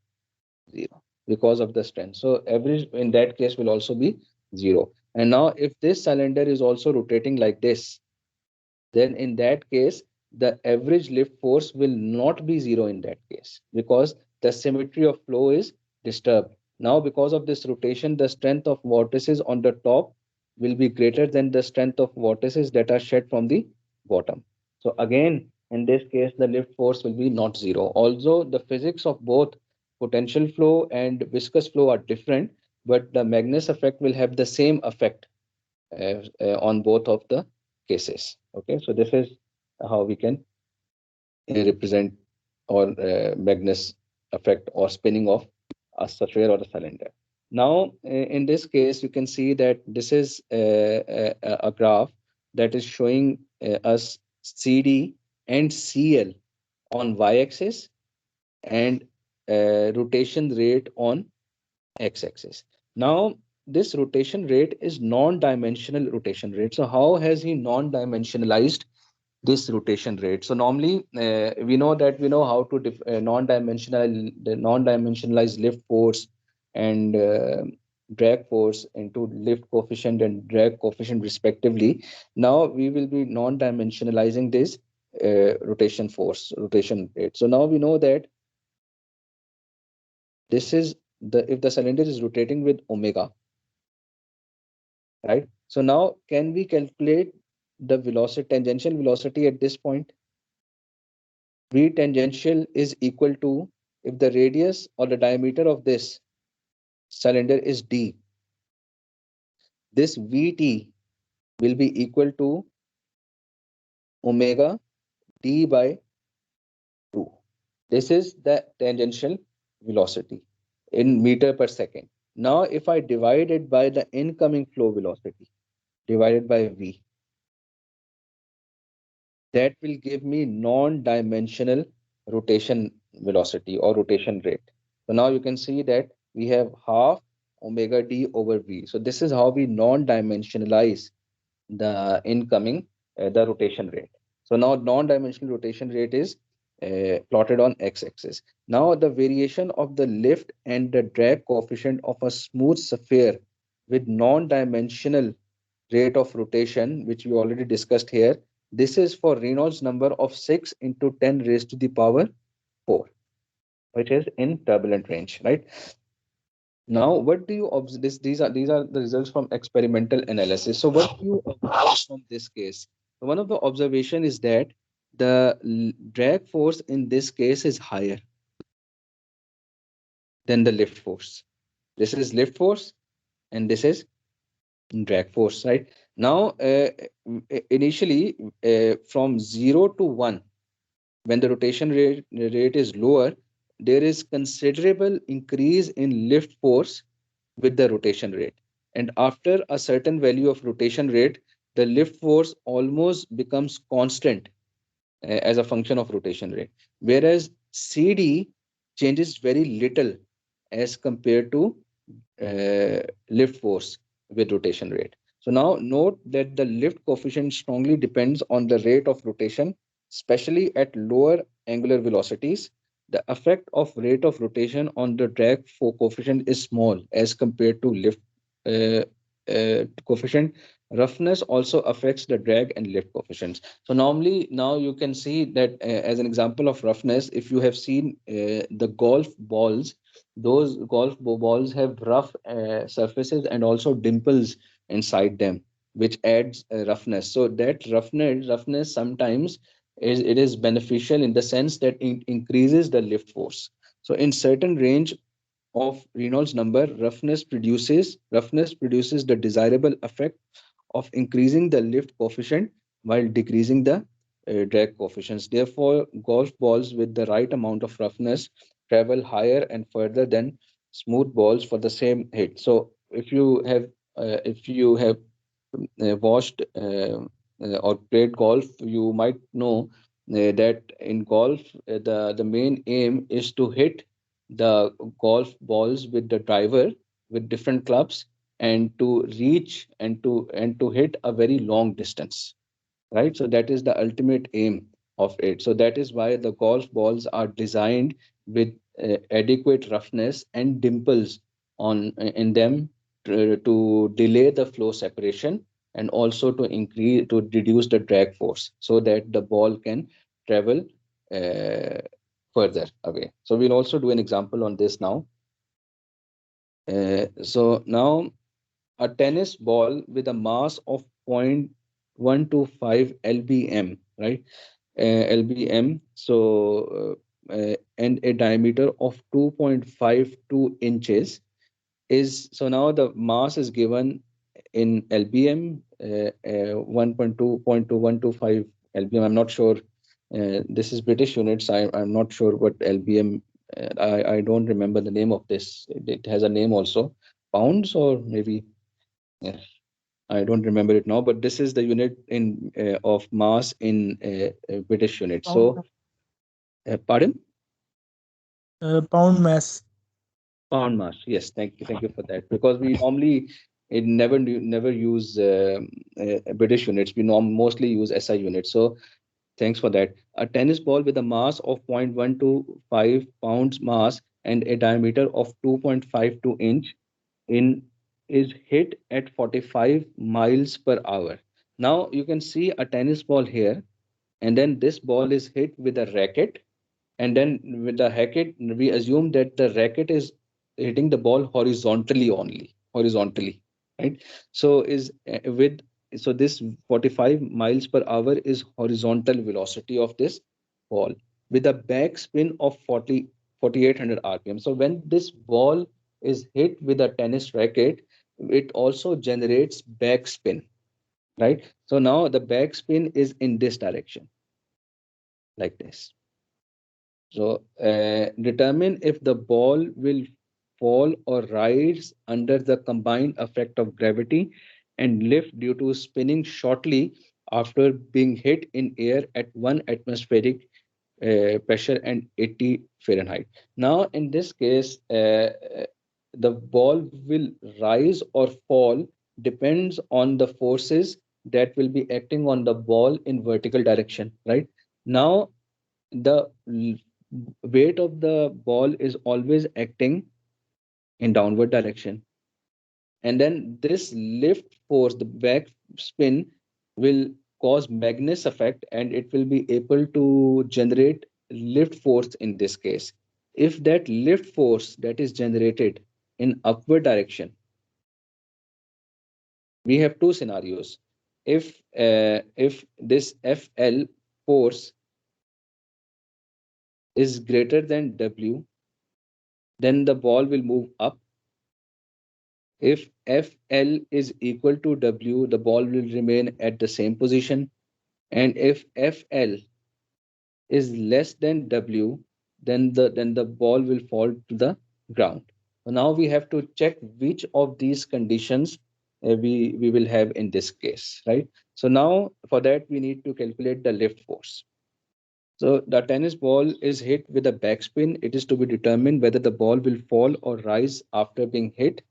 zero, because of the strength. So average in that case will also be zero. And now if this cylinder is also rotating like this, then in that case, the average lift force will not be zero in that case, because the symmetry of flow is disturbed. Now, because of this rotation, the strength of vortices on the top will be greater than the strength of vortices that are shed from the bottom. So again, in this case, the lift force will be not zero. Although the physics of both potential flow and viscous flow are different, but the Magnus effect will have the same effect on both of the cases. Okay, so this is how we can represent or Magnus effect or spinning of a sphere or a cylinder. Now, in this case, you can see that this is a graph that is showing us CD and CL on y-axis and rotation rate on x-axis. Now, this rotation rate is non-dimensional rotation rate. So how has he non-dimensionalized this rotation rate? So normally we know how to non-dimensionalize lift force and drag force into lift coefficient and drag coefficient respectively. Now we will be non-dimensionalizing this rotation rate. So now we know that this is if the cylinder is rotating with omega, right? So now can we calculate the velocity, tangential velocity at this point? V tangential is equal to, if the radius or the diameter of this cylinder is d, this Vt will be equal to omega d by 2. This is the tangential velocity in meter per second. Now, if I divide it by the incoming flow velocity divided by V, that will give me non-dimensional rotation velocity or rotation rate. So now you can see that we have half omega d over v. So this is how we non-dimensionalize the incoming the rotation rate. So now non-dimensional rotation rate is plotted on x-axis. Now the variation of the lift and the drag coefficient of a smooth sphere with non-dimensional rate of rotation, which we already discussed here. This is for Reynolds number of 6 into 10 raised to the power 4, which is in turbulent range, right? Now, what do you observe? These are the results from experimental analysis. So, what do you observe from this case? So one of the observation is that the drag force in this case is higher than the lift force. This is lift force, and this is drag force, right? Now, initially, from 0 to 1, when the rotation rate is lower, there is considerable increase in lift force with the rotation rate. And after a certain value of rotation rate, the lift force almost becomes constant as a function of rotation rate. Whereas CD changes very little as compared to lift force with rotation rate. So now note that the lift coefficient strongly depends on the rate of rotation, especially at lower angular velocities. The effect of rate of rotation on the drag coefficient is small as compared to lift uh, coefficient. Roughness also affects the drag and lift coefficients. So normally now you can see that as an example of roughness, if you have seen the golf balls, those balls have rough surfaces and also dimples inside them, which adds roughness. So that roughness sometimes is beneficial in the sense that it increases the lift force. So in certain range of Reynolds number, roughness produces the desirable effect of increasing the lift coefficient while decreasing the drag coefficients. Therefore, golf balls with the right amount of roughness travel higher and further than smooth balls for the same hit. So, if you have watched or played golf, you might know that in golf, the main aim is to hit the golf balls with the driver with different clubs and to reach and to hit a very long distance, right? So that is the ultimate aim of it. So that is why the golf balls are designed with adequate roughness and dimples on in them to delay the flow separation and also to reduce the drag force so that the ball can travel uh, further away. So we'll also do an example on this now. So now a tennis ball with a mass of 0.125 lbm, right? Lbm, and a diameter of 2.52 inches is, so now the mass is given in lbm, 1.2.2125 lbm. I'm not sure, this is British units. I'm not sure what lbm, I don't remember the name of this. It has a name also, pounds or maybe, yeah, I don't remember it now, but this is the unit in of mass in British unit. So, Pound, pardon? pound mass. Pound mass. Yes, thank you for that. Because we normally never use British units. We mostly use SI units. So thanks for that. A tennis ball with a mass of 0.125 pounds mass and a diameter of 2.52 inch in is hit at 45 miles per hour. Now you can see a tennis ball here, and then this ball is hit with a racket, and then with the racket, we assume that the racket is hitting the ball horizontally, right? So is with so this 45 miles per hour is horizontal velocity of this ball with a back spin of 4800 rpm. So when this ball is hit with a tennis racket, it also generates backspin, right? So now the backspin is in this direction, like this. So determine if the ball will fall or rise under the combined effect of gravity and lift due to spinning shortly after being hit in air at 1 atmospheric pressure and 80 Fahrenheit. Now, in this case, the ball will rise or fall depends on the forces that will be acting on the ball in vertical direction, right? Now, the weight of the ball is always acting in downward direction, and then this lift force, the back spin, will cause Magnus effect, and it will be able to generate lift force in this case. If that lift force that is generated in upward direction, we have two scenarios. If this FL force is greater than W, then the ball will move up. If FL is equal to W, the ball will remain at the same position. And if FL is less than W, then the ball will fall to the ground. So now we have to check which of these conditions we will have in this case, right? So now for that we need to calculate the lift force. So the tennis ball is hit with a backspin. It is to be determined whether the ball will fall or rise after being hit.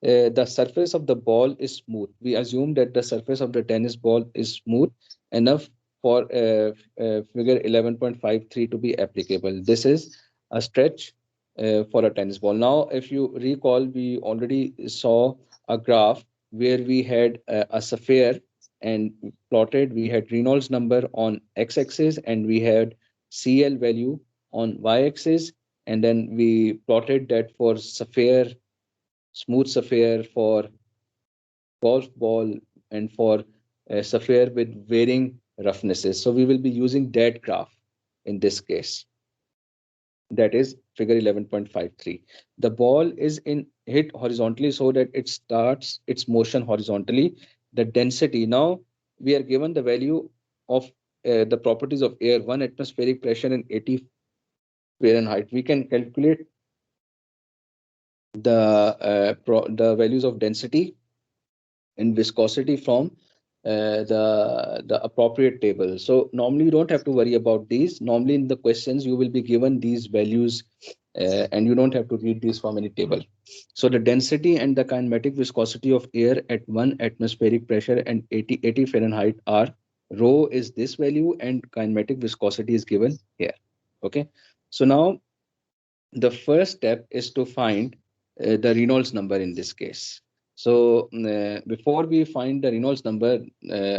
The surface of the ball is smooth. We assume that the surface of the tennis ball is smooth enough for figure 11.53 to be applicable. This is a stretch for a tennis ball. Now, if you recall, we already saw a graph where we had a sphere and plotted, we had Reynolds number on x-axis and we had CL value on y-axis, and then we plotted that for sphere, smooth sapphire, for golf ball, and for sapphire with varying roughnesses. So we will be using that graph in this case. That is figure 11.53. The ball is in hit horizontally so that it starts its motion horizontally. The density, now we are given the value of the properties of air, 1 atmospheric pressure and 80 Fahrenheit. We can calculate the values of density and viscosity from the appropriate table. So normally you don't have to worry about these. Normally in the questions you will be given these values and you don't have to read these from any table. So the density and the kinematic viscosity of air at 1 atmospheric pressure and 80 Fahrenheit are, rho is this value and kinematic viscosity is given here. Okay. So now the first step is to find the Reynolds number in this case. So before we find the Reynolds number,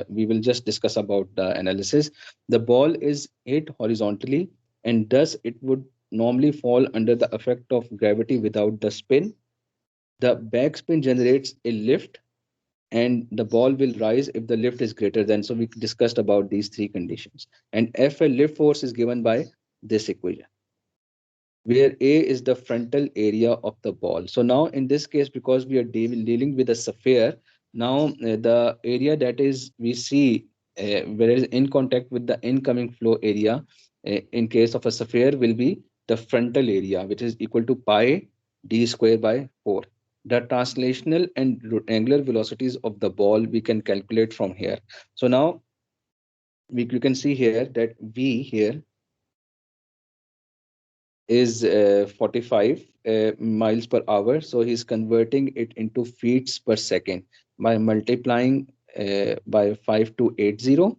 we will just discuss about the analysis. The ball is hit horizontally, and thus it would normally fall under the effect of gravity without the spin. The backspin generates a lift, and the ball will rise if the lift is greater than. So we discussed about these three conditions. And F, a lift force, is given by this equation, where A is the frontal area of the ball. So now in this case, because we are dealing with a sphere, now the area that is we see where is in contact with the incoming flow area in case of a sphere will be the frontal area, which is equal to pi d square by 4. The translational and angular velocities of the ball we can calculate from here. So now you can see here that V here is 45 miles per hour. So he's converting it into feet per second by multiplying by 5280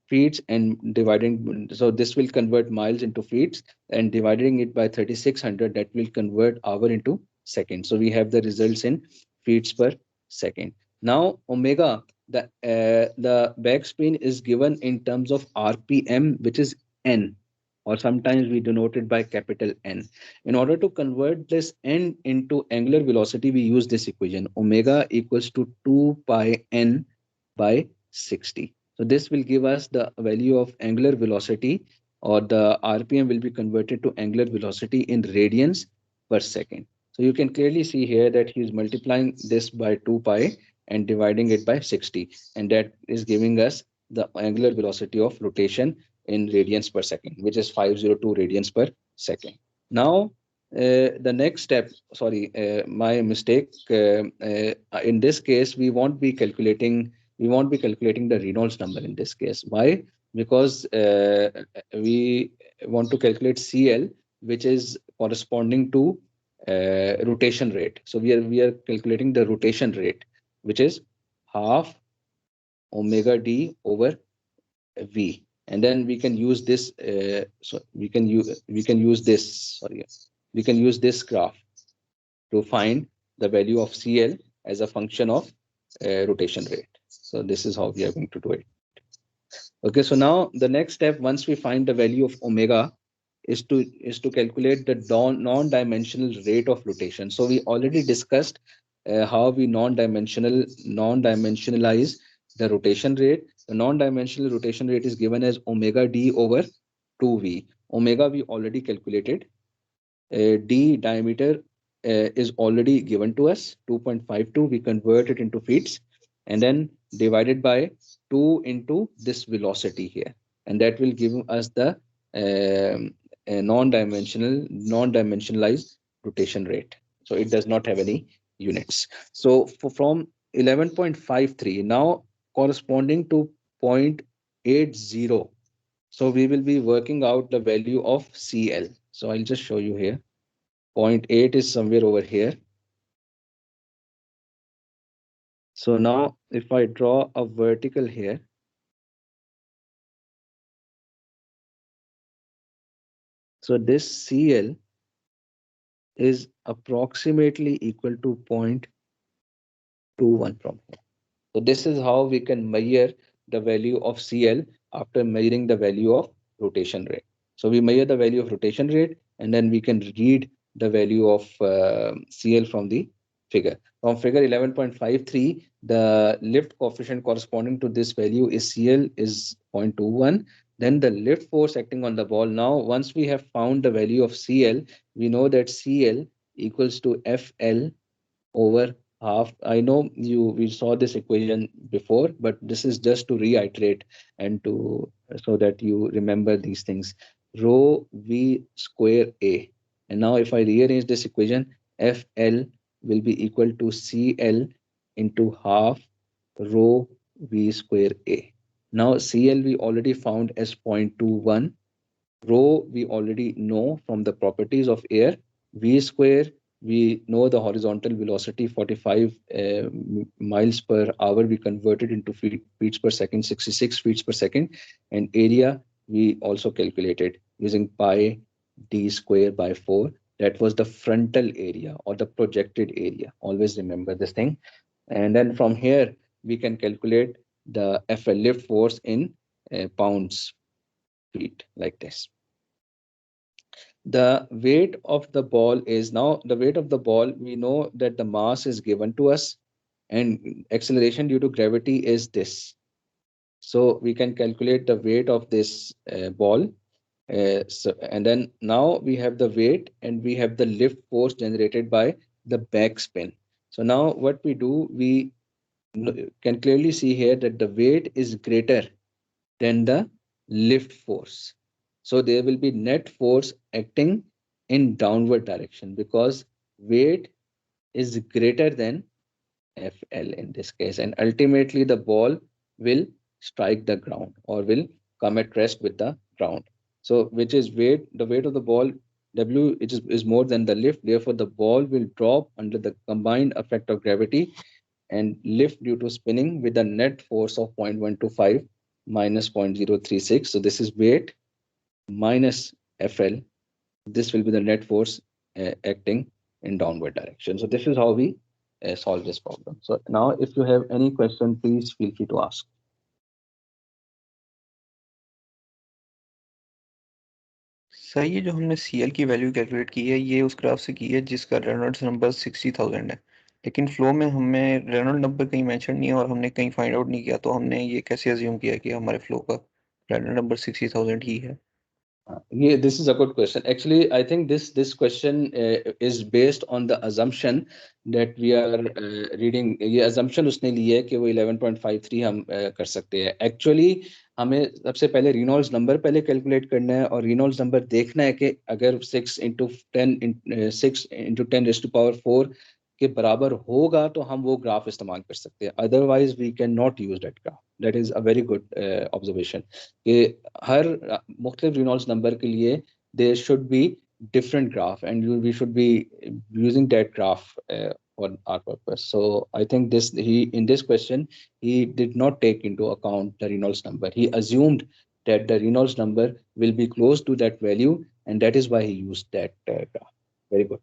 feet and dividing. So this will convert miles into feet, and dividing it by 3600, that will convert hour into second. So we have the results in feet per second. Now omega, the backspin is given in terms of RPM, which is N, or sometimes we denote it by capital N. In order to convert this N into angular velocity, we use this equation, omega equals to 2 pi N by 60. So this will give us the value of angular velocity, or the RPM will be converted to angular velocity in radians per second. So you can clearly see here that he is multiplying this by 2 pi and dividing it by 60. And that is giving us the angular velocity of rotation in radians per second, which is 502 radians per second. Now, the next step, sorry, my mistake. In this case, we won't be calculating the Reynolds number in this case. Why? Because we want to calculate CL, which is corresponding to rotation rate. So we are calculating the rotation rate, which is half omega d over V. and then we can use this. So we can use this. Sorry, we can use this graph to find the value of CL as a function of rotation rate. So this is how we are going to do it. Okay, so now the next step, once we find the value of omega, is to calculate the non-dimensional rate of rotation. So we already discussed how we non-dimensionalize the rotation rate. The non-dimensional rotation rate is given as omega d over 2v. Omega we already calculated. D diameter is already given to us 2.52. We convert it into feet and then divided by 2 into this velocity here, and that will give us the non-dimensionalized rotation rate. So it does not have any units. So from 11.53 now corresponding to 0.80, so we will be working out the value of CL. So I'll just show you here. 0.8 is somewhere over here. So now if I draw a vertical here, so this CL is approximately equal to 0.21 from here. So this is how we can measure the value of CL after measuring the value of rotation rate. So we measure the value of rotation rate and then we can read the value of CL from the figure. From figure 11.53, the lift coefficient corresponding to this value is CL is 0.21. Then the lift force acting on the ball. Now, once we have found the value of CL, we know that CL equals to FL over half. I know we saw this equation before, but this is just to reiterate and to so that you remember these things. Rho V square A. And now if I rearrange this equation, FL will be equal to CL into half rho V square A. Now CL we already found as 0.21. Rho we already know from the properties of air. V square, we know the horizontal velocity 45 miles per hour. We converted into feet per second, 66 feet per second. And area we also calculated using pi d square by 4. That was the frontal area or the projected area. Always remember this thing. And then from here, we can calculate the FL lift force in pounds feet like this. The weight of the ball is now the weight of the ball. We know that the mass is given to us and acceleration due to gravity is this. So we can calculate the weight of this ball. And then now we have the weight and we have the lift force generated by the backspin. So now what we do, we can clearly see here that the weight is greater than the lift force. So there will be net force acting in downward direction because weight is greater than FL in this case. And ultimately the ball will strike the ground or will come at rest with the ground. So which is weight, the weight of the ball, W is more than the lift. Therefore, the ball will drop under the combined effect of gravity and lift due to spinning with a net force of 0.125 minus 0.036. So this is weight minus FL. This will be the net force acting in downward direction. So this is how we solve this problem. So now if you have any question, please feel free to ask. Sir ये जो हमने CL की value calculate की है ये उस graph से की है जिसका रेनॉल्ड्स नंबर 60,000 है, लेकिन फ्लो में हमें रेनॉल्ड नंबर कहीं मेंशन नहीं है और हमने कहीं फाइंड आउट नहीं किया, तो हमने ये कैसे अज्यूम किया कि हमारे फ्लो का रेनॉल्ड नंबर 60,000 ही है? Yeah, this is a good question. Actually, I think this question is based on the assumption that we are reading. ये assumption उसने ली है कि वो 11.53 हम कर सकते हैं. Actually, हमें सबसे पहले रेनॉल्ड्स नंबर पहले कैलकुलेट करना है और रेनॉल्ड्स नंबर देखना है कि अगर 6 into 10 raised to power 4 के बराबर होगा तो हम वो ग्राफ इस्तेमाल कर सकते हैं. Otherwise we can not use that graph. That is a very good observation कि हर मुख्तलिफ रेनॉल्ड्स नंबर के लिए there should be different graph and we should be using that graph for our purpose. So I think in this question he did not take into account the Reynolds number. He assumed that the Reynolds number will be close to that value, and that is why he used that graph. Very good.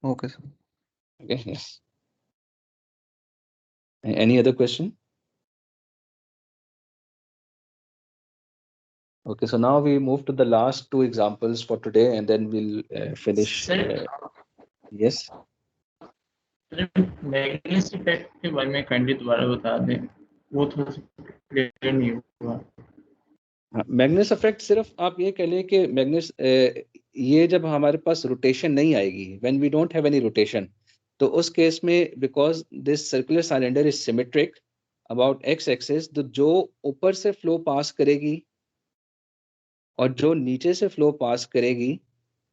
Okay, sir. Okay, yes. Any other question? Okay, so now we move to the last two examples for today, and then we'll finish. Yes. मैग्नेस effect के बारे में kindly दोबारा बता दें, वो थोड़ा सा clear नहीं हुआ। मैग्नेस इफेक्ट सिर्फ आप ये कह लें कि मैग्नेस ये जब हमारे पास रोटेशन नहीं आएगी, when we don't have any rotation, तो उस केस में because this circular cylinder is symmetric about X axis, तो जो ऊपर से फ्लो पास करेगी और जो नीचे से फ्लो पास करेगी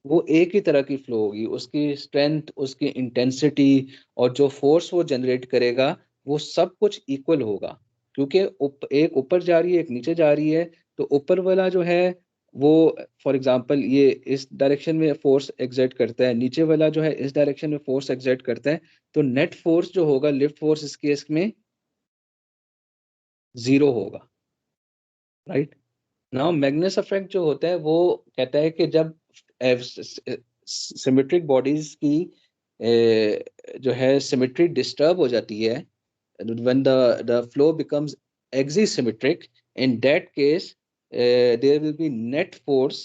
वो एक ही तरह की फ्लो होगी, उसकी स्ट्रेंथ, उसकी इंटेंसिटी और जो फोर्स वो जनरेट करेगा वो सब कुछ इक्वल होगा, क्योंकि एक ऊपर जा रही है, एक नीचे जा रही है, तो ऊपर वाला जो है वो फॉर एग्जांपल ये इस डायरेक्शन में फोर्स एक्सर्ट करता है, नीचे वाला जो है इस डायरेक्शन में फोर्स एक्सर्ट करता है, तो नेट फोर्स जो होगा, लिफ्ट फोर्स इस केस में 0 होगा, राइट। नाउ मैग्नेस इफेक्ट जो होता है वो कहता है कि जब सिमेट्रिक बॉडीज की जो है सिमेट्री डिस्टर्ब हो जाती है, when the flow becomes axisymmetric, in that case there will be net force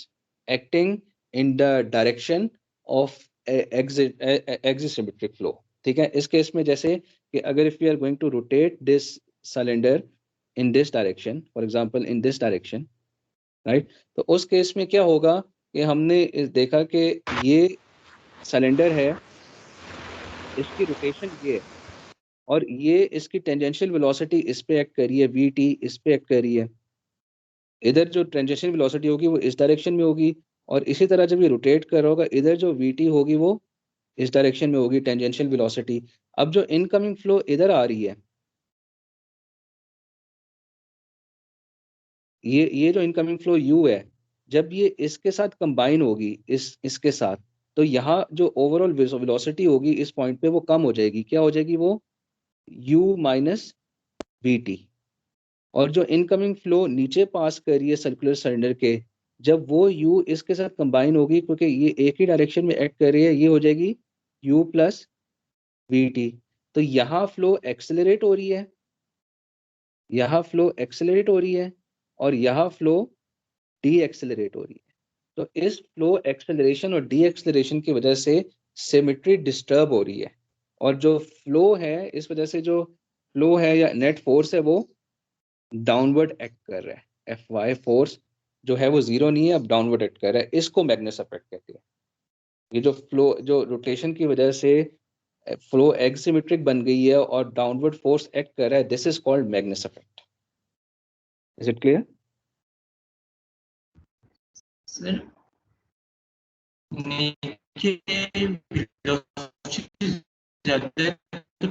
acting in the direction of axisymmetric flow, ठीक है। इस केस में जैसे कि अगर if we are going to rotate this cylinder in this direction, for example in this direction, right, तो उस case में क्या होगा कि हमने देखा कि ये सिलेंडर है, इसकी रोटेशन ये है और ये इसकी टेंजेंशियल वेलोसिटी इस पे एक्ट कर रही है, वी टी इस पे एक्ट कर रही है, इधर जो टेंजेंशियल वेलोसिटी होगी वो इस डायरेक्शन में होगी, और इसी तरह जब ये रोटेट कर रहा होगा इधर जो वी टी होगी वो इस डायरेक्शन में होगी, टेंजेंशियल वेलोसिटी। अब जो इनकमिंग फ्लो इधर आ रही है, ये जो इनकमिंग फ्लो यू है, जब ये इसके साथ कंबाइन होगी इसके साथ, तो यहाँ जो ओवरऑल वेलोसिटी होगी इस पॉइंट पे वो कम हो जाएगी, क्या हो जाएगी वो u माइनस वी टी, और जो इनकमिंग फ्लो नीचे पास कर रही है सर्कुलर सिलेंडर के, जब वो u इसके साथ कंबाइन होगी, क्योंकि ये एक ही डायरेक्शन में एक्ट कर रही है, ये हो जाएगी u प्लस वी टी, तो यहाँ फ्लो एक्सेलरेट हो रही है, यहाँ फ्लो एक्सेलरेट हो रही है, और यहाँ फ्लो डी एक्सेलरेट हो रही है। तो इस फ्लो एक्सेलरेशन और डी एक्सेलरेशन की वजह से सिमेट्री डिस्टर्ब हो रही है, और जो फ्लो है इस वजह से जो फ्लो है या नेट फोर्स है वो डाउनवर्ड एक्ट कर रहा है, एफ वाई फोर्स जो है वो 0 नहीं है, अब डाउनवर्ड एक्ट कर रहा है, इसको मैग्नेस इफेक्ट कहते हैं। ये जो फ्लो जो रोटेशन की वजह से फ्लो एक्सिमेट्रिक बन गई है और डाउनवर्ड फोर्स एक्ट कर रहा है, this is called मैग्नेस effect. Is it clear? Sir नीचे वेलोसिटी ज्यादा है तो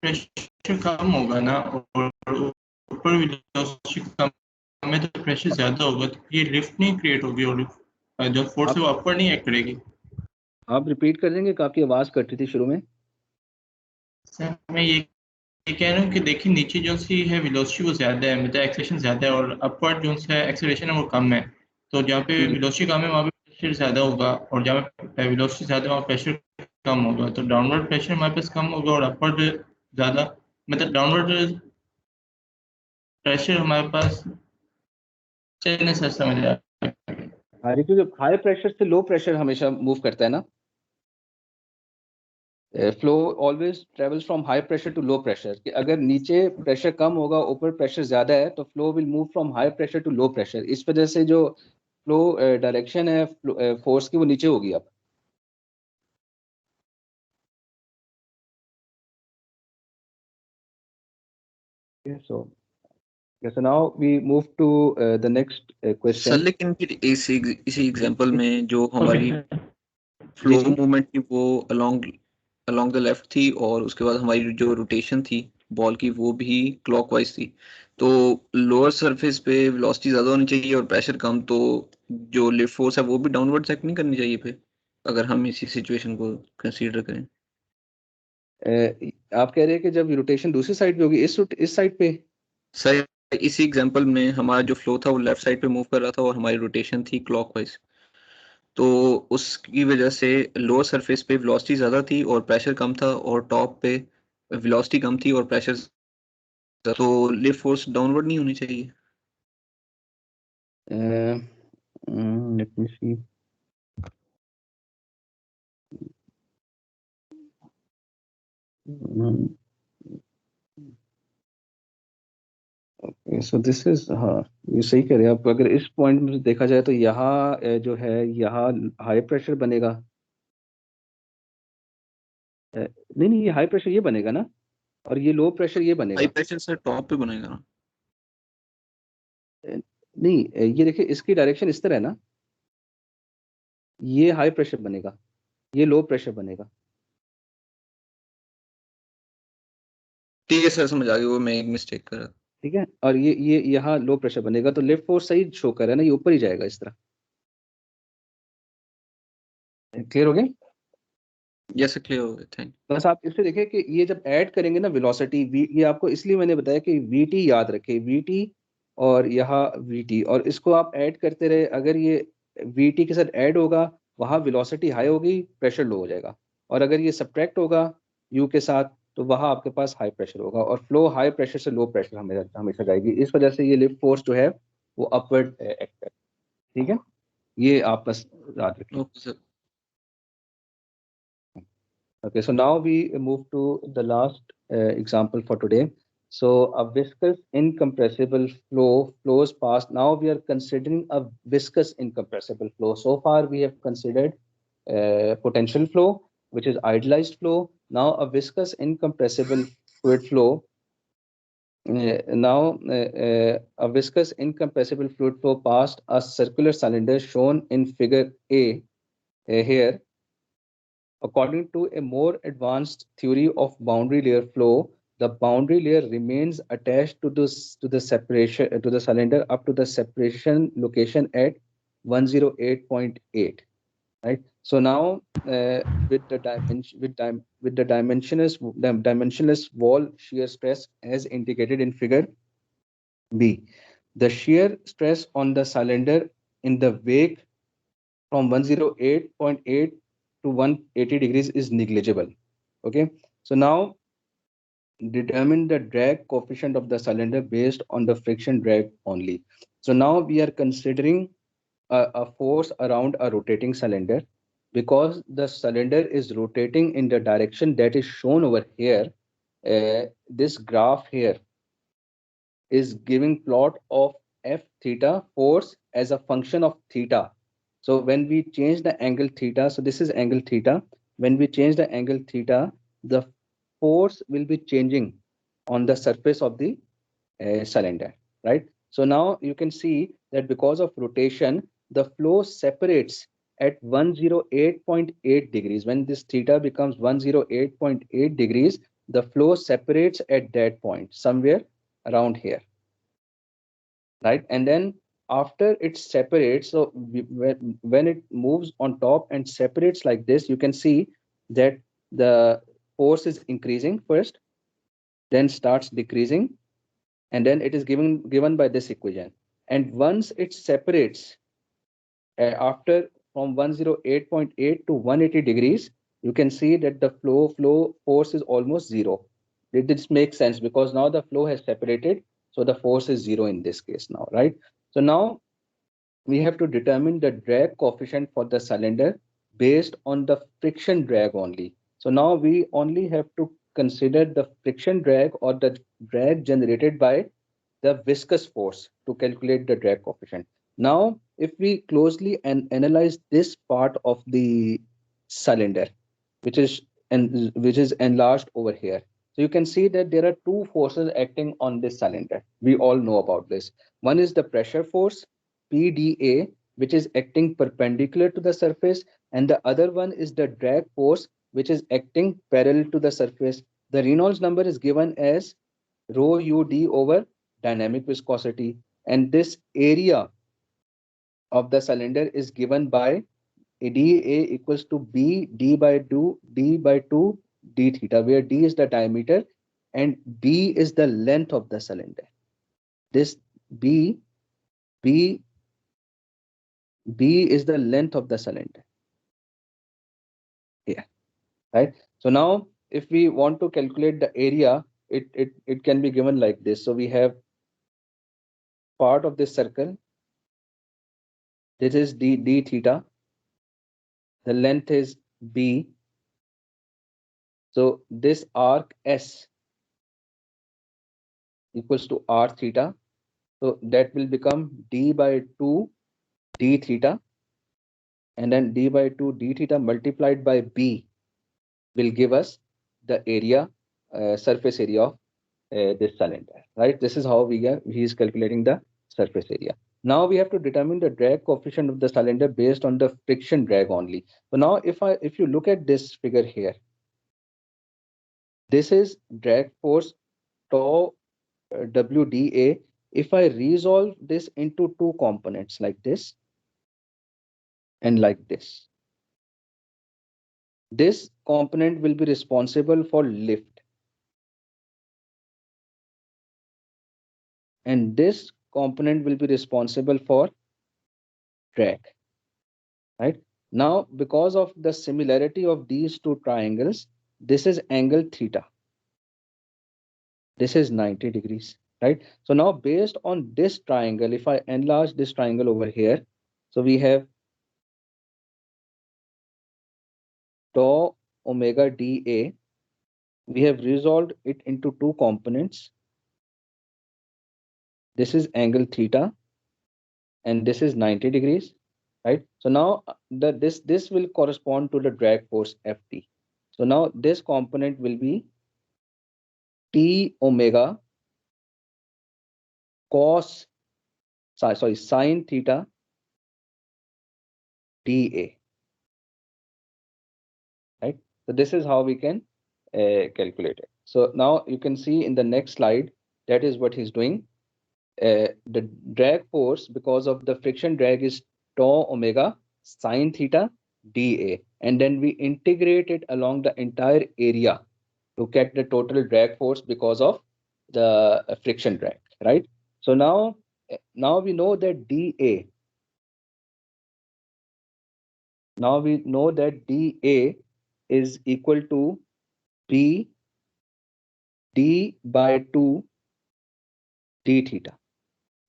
प्रेशर कम होगा ना, और ऊपर वेलोसिटी कम है तो प्रेशर ज्यादा होगा, तो ये लिफ्ट नहीं क्रिएट होगी और जो फोर्स है वो अपर नहीं एक्ट करेगी। आप रिपीट कर देंगे, काफी आवाज कट रही थी शुरू में। सर मैं ये कह रहा हूँ कि देखिए नीचे जो सी है वेलोसिटी वो ज्यादा है, मतलब एक्सेलरेशन ज्यादा है, और अपवर्ड जो है एक्सेलरेशन है वो कम है, तो जहाँ पे वेलोसिटी कम है वहाँ पे प्रेशर ज्यादा होगा, और जहाँ पे वेलोसिटी ज्यादा है वहाँ प्रेशर कम होगा, तो डाउनवर्ड प्रेशर हमारे पास कम होगा और अपवर्ड ज्यादा, मतलब डाउनवर्ड प्रेशर हमारे पास। चलिए सर समझ रहा है। हाँ, क्योंकि हाई प्रेशर से लो प्रेशर हमेशा मूव करता है ना, flow always travels from high pressure to low pressure, कि अगर नीचे प्रेशर कम होगा ऊपर प्रेशर ज्यादा है तो flow will move from high pressure to low pressure, इस वजह से जो फ्लो डायरेक्शन है फोर्स की वो नीचे होगी अब। So yes, so now we move to the next sir question. लेकिन फिर इसी एग्जांपल में जो हमारी ओके फ्लो जी मूवमेंट थी वो अलोंग अलोंग द लेफ्ट थी, और उसके बाद हमारी जो रोटेशन थी बॉल की वो भी क्लॉकवाइज थी, तो लोअर सरफेस पे वेलोसिटी ज्यादा होनी चाहिए और प्रेशर कम, तो जो लिफ्ट फोर्स है वो भी डाउनवर्ड एक्ट नहीं करनी चाहिए फिर, अगर हम इसी सिचुएशन को कंसीडर करें। आप कह रहे हैं कि जब रोटेशन दूसरी साइड पे होगी, इस साइड पे। सर इसी एग्जांपल में हमारा जो फ्लो था वो लेफ्ट साइड पे मूव कर रहा था और हमारी रोटेशन थी क्लॉकवाइज, तो उसकी वजह से लोअर सरफेस पे वेलोसिटी ज़्यादा थी और प्रेशर कम था, और टॉप पे वेलोसिटी कम थी और प्रेशर, तो लिफ्ट फोर्स डाउनवर्ड नहीं होनी चाहिए। Let me see. So this is, हाँ ये सही कह रहे हैं आप। अगर इस पॉइंट में देखा जाए तो यहाँ जो है यहाँ हाई प्रेशर बनेगा। नहीं नहीं, ये हाई प्रेशर ये बनेगा ना, और ये लो प्रेशर ये हाई बनेगा। प्रेशर से टॉप पे बनेगा ना। नहीं, ये देखिए इसकी डायरेक्शन इस तरह है ना, ये हाई प्रेशर बनेगा, ये लो प्रेशर बनेगा। ठीक है सर, समझ आ गया, वो मैं एक मिस्टेक कर रहा था। ठीक है, और ये यहाँ लो प्रेशर बनेगा, तो लिफ्ट फोर्स सही शो कर रहा है ना, ये ऊपर ही जाएगा इस तरह। क्लियर हो गया? यस क्लियर हो गया, थैंक बस आप इससे देखिए कि ये जब ऐड करेंगे ना वेलोसिटी वी, ये आपको इसलिए मैंने बताया कि वी टी याद रखे, वी टी और यहाँ वी टी, और इसको आप ऐड करते रहे। अगर ये वी टी के साथ ऐड होगा, वहाँ वेलोसिटी हाई होगी, प्रेशर लो हो जाएगा। और अगर ये सब्ट्रैक्ट होगा यू के साथ, तो वहाँ आपके पास हाई प्रेशर होगा, और फ्लो हाई प्रेशर से लो प्रेशर हमेशा हमेशा जाएगी। इस वजह से ये लिफ्ट फोर्स जो है वो अपवर्ड एक्ट है। ठीक है, ये आप बस याद रखिए। Okay sir. Okay, so now we move to the last example for today. So a viscous incompressible flow flows past. Now we are considering a viscous incompressible flow. So far we have considered potential flow, which is idealized flow. Now a viscous incompressible fluid flow. A viscous incompressible fluid flow past a circular cylinder shown in figure A here. According to a more advanced theory of boundary layer flow, the boundary layer remains attached to the separation to the cylinder up to the separation location at 108.8. Right. So now with the dimension with the dimensionless wall shear stress as indicated in figure B, the shear stress on the cylinder in the wake from 108.8 to 180 degrees is negligible. Okay, so now determine the drag coefficient of the cylinder based on the friction drag only. So now we are considering a force around a rotating cylinder. Because the cylinder is rotating in the direction that is shown over here, this graph here is giving plot of f theta force as a function of theta. So when we change the angle theta, so this is angle theta. When we change the angle theta, the force will be changing on the surface of the cylinder, right? So now you can see that because of rotation, the flow separates at 108.8 degrees. When this theta becomes 108.8 degrees, the flow separates at that point, somewhere around here, right? And then after it separates, so when it moves on top and separates like this, you can see that the force is increasing first, then starts decreasing, and then it is given by this equation. And once it separates after from 108.8 to 180 degrees, you can see that the flow force is almost zero. This makes sense because now the flow has separated, so the force is zero in this case now, right? So now we have to determine the drag coefficient for the cylinder based on the friction drag only. So now we only have to consider the friction drag or the drag generated by the viscous force to calculate the drag coefficient. Now, if we closely analyze this part of the cylinder, which is which is enlarged over here, so you can see that there are two forces acting on this cylinder. We all know about this. One is the pressure force, PDA, which is acting perpendicular to the surface, and the other one is the drag force, which is acting parallel to the surface. The Reynolds number is given as rho ud over dynamic viscosity, and this area of the cylinder is given by dA equals to b d by 2 d theta, where d is the diameter and b is the length of the cylinder. this B is the length of the cylinder here, right? So now if we want to calculate the area, it can be given like this. So we have part of this circle. This is d theta. The length is B. So this arc S equals to r theta. So that will become d by 2 d theta, and then d by 2 d theta multiplied by B will give us the area, surface area of this cylinder, right? This is how he is calculating the surface area. Now we have to determine the drag coefficient of the cylinder based on the friction drag only. So now if you look at this figure here, this is drag force tau WDA. If I resolve this into two components like this and like this component will be responsible for lift, and this component will be responsible for drag, right? Now, because of the similarity of these two triangles, this is angle theta. This is 90 degrees, right? So now based on this triangle, if I enlarge this triangle over here, so we have tau omega dA. We have resolved it into two components. This is angle theta, and this is 90 degrees, right? So now this will correspond to the drag force Ft. So now this component will be T omega cos, sorry, sine theta dA, right? So this is how we can calculate it. So now you can see in the next slide, that is what he's doing. The drag force because of the friction drag is tau omega sine theta dA, and then we integrate it along the entire area to get the total drag force because of the friction drag, right? So now we know that dA. Now we know that dA is equal to B d by 2 d theta.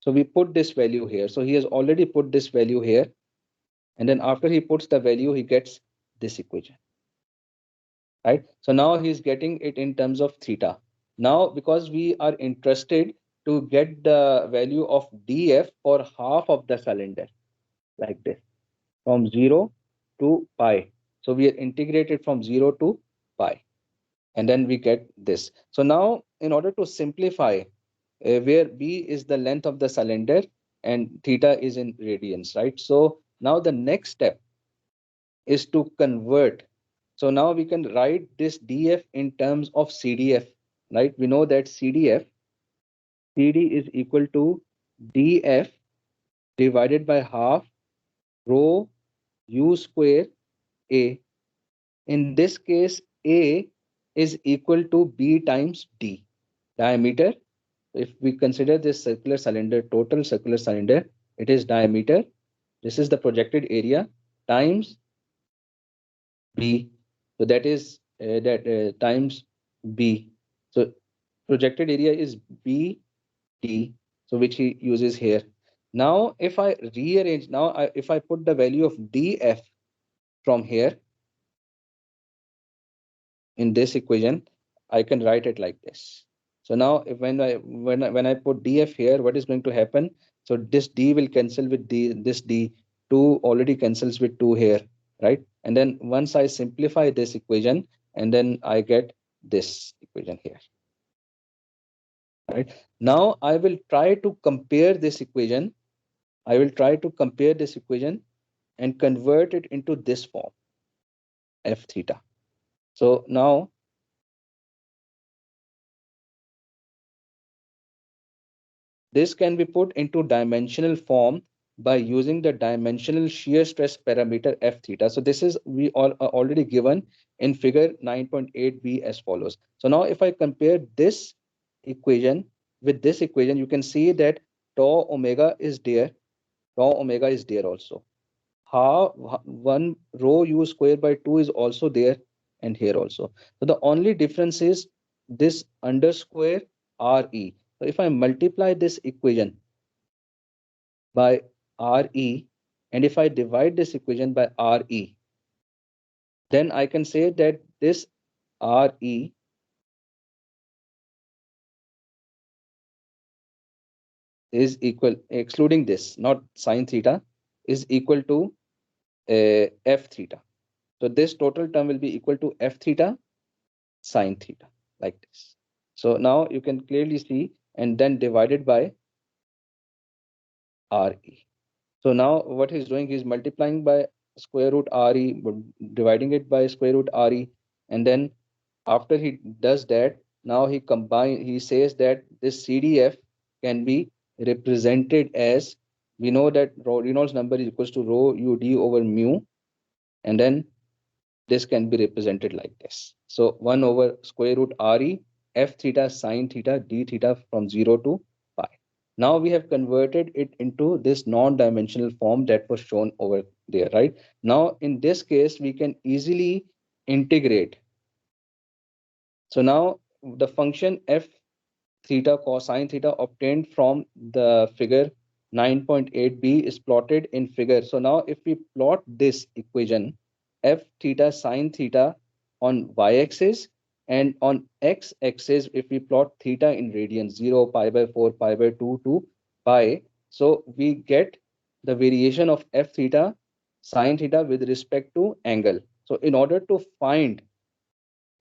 So we put this value here. So he has already put this value here. And then after he puts the value, he gets this equation, right? So now he's getting it in terms of theta. Now, because we are interested to get the value of dF for half of the cylinder, like this, from 0 to pi. So we are integrated from 0 to pi, and then we get this. So now, in order to simplify, where B is the length of the cylinder and theta is in radians, right? So now the next step is to convert. So now we can write this dF in terms of CDF, right? We know that CD is equal to dF divided by half rho U square A. In this case, A is equal to B times D, diameter. If we consider this circular cylinder, total circular cylinder, it is diameter. This is the projected area times B. So that is times B. So projected area is BD. So which he uses here. Now, if I rearrange, if I put the value of DF from here in this equation, I can write it like this. So now, if when I put DF here, what is going to happen? So this D will cancel with D. This D 2 already cancels with 2 here, right? And then once I simplify this equation, and then I get this equation here, right? Now I will try to compare this equation. I will try to compare this equation and convert it into this form, F theta. So now this can be put into dimensional form by using the dimensional shear stress parameter F theta. So this is we all are already given in figure 9.8b as follows. So now if I compare this equation with this equation, you can see that tau omega is there. Tau omega is there also. One rho u square by 2 is also there and here also. So the only difference is this underscore re. So if I multiply this equation by re, and if I divide this equation by re, then I can say that this re is equal, excluding this, not sine theta, is equal to f theta. So this total term will be equal to f theta sine theta, like this. So now you can clearly see, and then divided by re. So now what he's doing, he's multiplying by square root re, dividing it by square root re, and then after he does that, now he says that this CDF can be represented as, we know that Reynolds number is equals to rho ud over mu, and then this can be represented like this. So 1 over square root re f theta sine theta d theta from 0 to pi. Now we have converted it into this non-dimensional form that was shown over there, right? Now in this case, we can easily integrate. So now the function f theta cosine theta obtained from the figure 9.8b is plotted in figure. So now if we plot this equation, f theta sine theta on y-axis, and on x-axis, if we plot theta in radians, 0, pi by 4, pi by 2 to pi, so we get the variation of f theta sine theta with respect to angle. So in order to find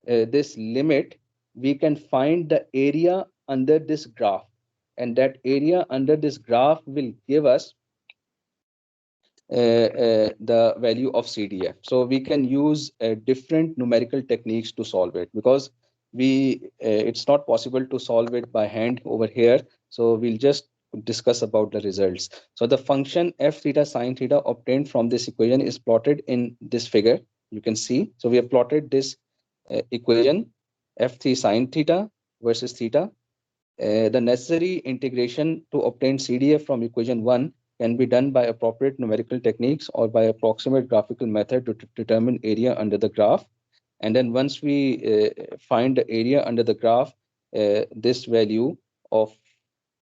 this limit, we can find the area under this graph, and that area under this graph will give us the value of CDF. So we can use different numerical techniques to solve it, because it's not possible to solve it by hand over here. So we'll just discuss about the results. So the function f theta sine theta obtained from this equation is plotted in this figure. You can see. So we have plotted this equation f3 sine theta versus theta. The necessary integration to obtain CDF from equation 1 can be done by appropriate numerical techniques or by approximate graphical method to determine area under the graph. And then once we find the area under the graph, this value of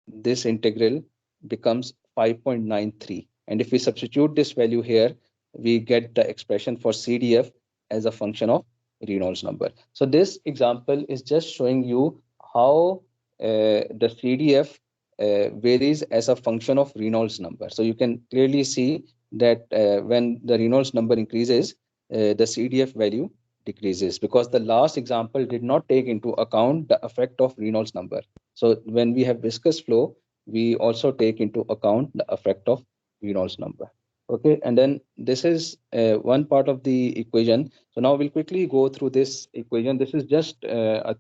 this integral becomes 5.93. And if we substitute this value here, we get the expression for CDF as a function of Reynolds number. So this example is just showing you how the CDF varies as a function of Reynolds number. So you can clearly see that when the Reynolds number increases, the CDF value decreases, because the last example did not take into account the effect of Reynolds number. So when we have viscous flow, we also take into account the effect of Reynolds number. Okay, and then this is one part of the equation. So now we'll quickly go through this equation. This is just a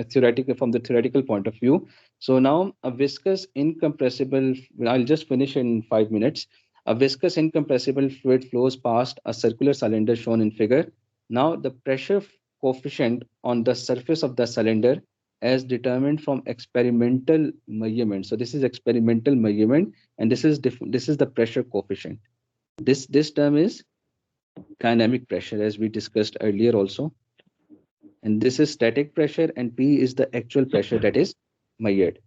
theoretical, from the theoretical point of view. So now a viscous incompressible, I'll just finish in 5 minutes. A viscous incompressible fluid flows past a circular cylinder shown in figure. Now the pressure coefficient on the surface of the cylinder as determined from experimental measurement. So this is experimental measurement, and this is the pressure coefficient. This term is dynamic pressure, as we discussed earlier also, and this is static pressure, and P is the actual pressure that is measured.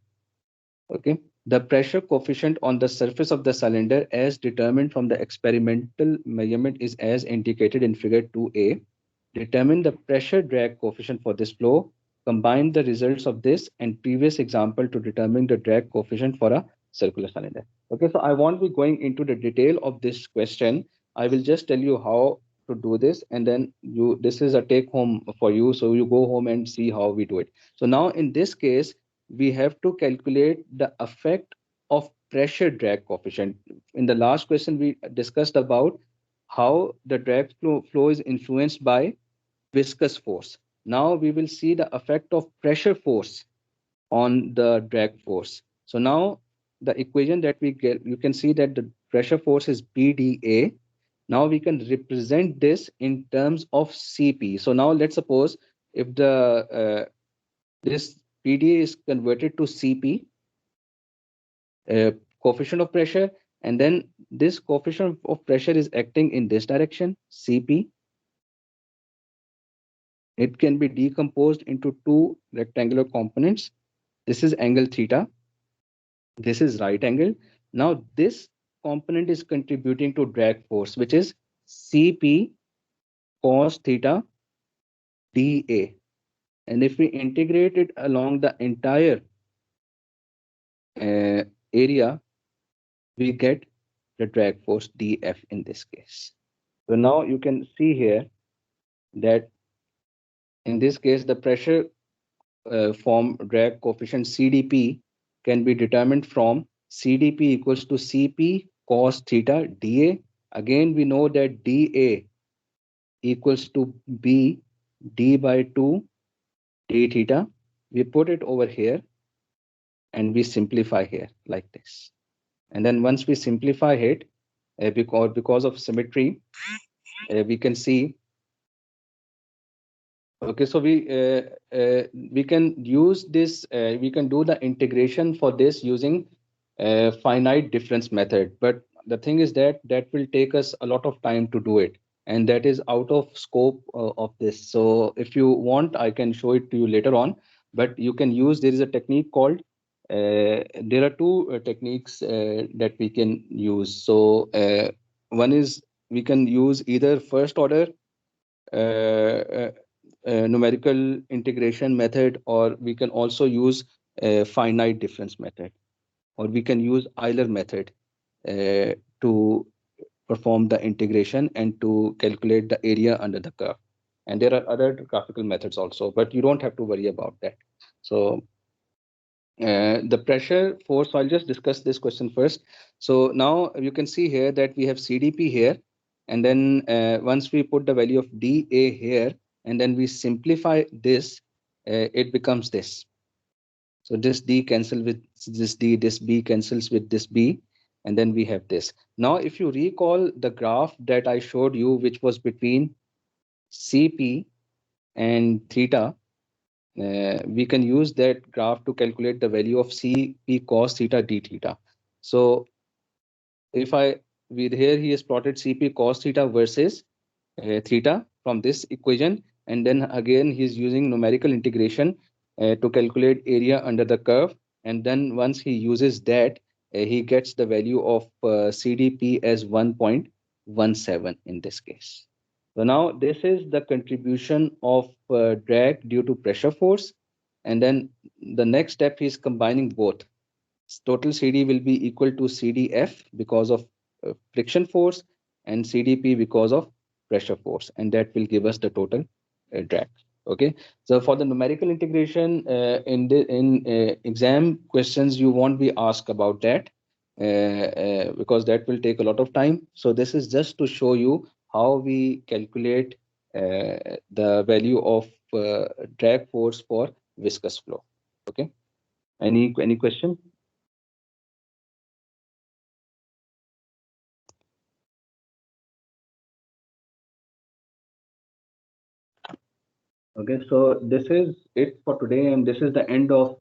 Okay, the pressure coefficient on the surface of the cylinder as determined from the experimental measurement is as indicated in figure 2a. Determine the pressure drag coefficient for this flow. Combine the results of this and previous example to determine the drag coefficient for a circular cylinder. Okay, so I won't be going into the detail of this question. I will just tell you how to do this, and then this is a take home for you. So you go home and see how we do it. So now in this case, we have to calculate the effect of pressure drag coefficient. In the last question, we discussed about how the drag flow is influenced by viscous force. Now we will see the effect of pressure force on the drag force. So now the equation that we get, you can see that the pressure force is PdA. Now we can represent this in terms of Cp. So now let's suppose if the this PdA is converted to Cp, coefficient of pressure, and then this coefficient of pressure is acting in this direction, Cp. It can be decomposed into two rectangular components. This is angle theta. This is right angle. Now this component is contributing to drag force, which is Cp cos theta dA. And if we integrate it along the entire area, we get the drag force dF in this case. So now you can see here that in this case, the pressure form drag coefficient CDP can be determined from CDP equals to Cp cos theta dA. Again, we know that dA equals to B d by 2 d theta. We put it over here and we simplify here like this. And then once we simplify it, because of symmetry, we can see. Okay, so we can use this. We can do the integration for this using finite difference method. But the thing is that will take us a lot of time to do it, and that is out of scope of this. So if you want, I can show it to you later on. But you can use. There is a technique called. There are two techniques that we can use. So one is we can use either first order numerical integration method, or we can also use a finite difference method, or we can use Euler method to perform the integration and to calculate the area under the curve. And there are other graphical methods also, but you don't have to worry about that. So the pressure force, I'll just discuss this question first. So now you can see here that we have CDP here, and then once we put the value of dA here, and then we simplify this, it becomes this. So this D cancels with this D, this B cancels with this B, and then we have this. Now, if you recall the graph that I showed you, which was between Cp and theta, we can use that graph to calculate the value of Cp cos theta d theta. So if here he has plotted Cp cos theta versus theta from this equation, and then again he's using numerical integration to calculate area under the curve, and then once he uses that, he gets the value of CDP as 1.17 in this case. So now this is the contribution of drag due to pressure force, and then the next step is combining both. Total CD will be equal to CDF because of friction force and CDP because of pressure force, and that will give us the total drag. Okay, so for the numerical integration in exam questions, you won't be asked about that because that will take a lot of time. So this is just to show you how we calculate the value of drag force for viscous flow. Okay, any question? Okay, so this is it for today, and this is the end of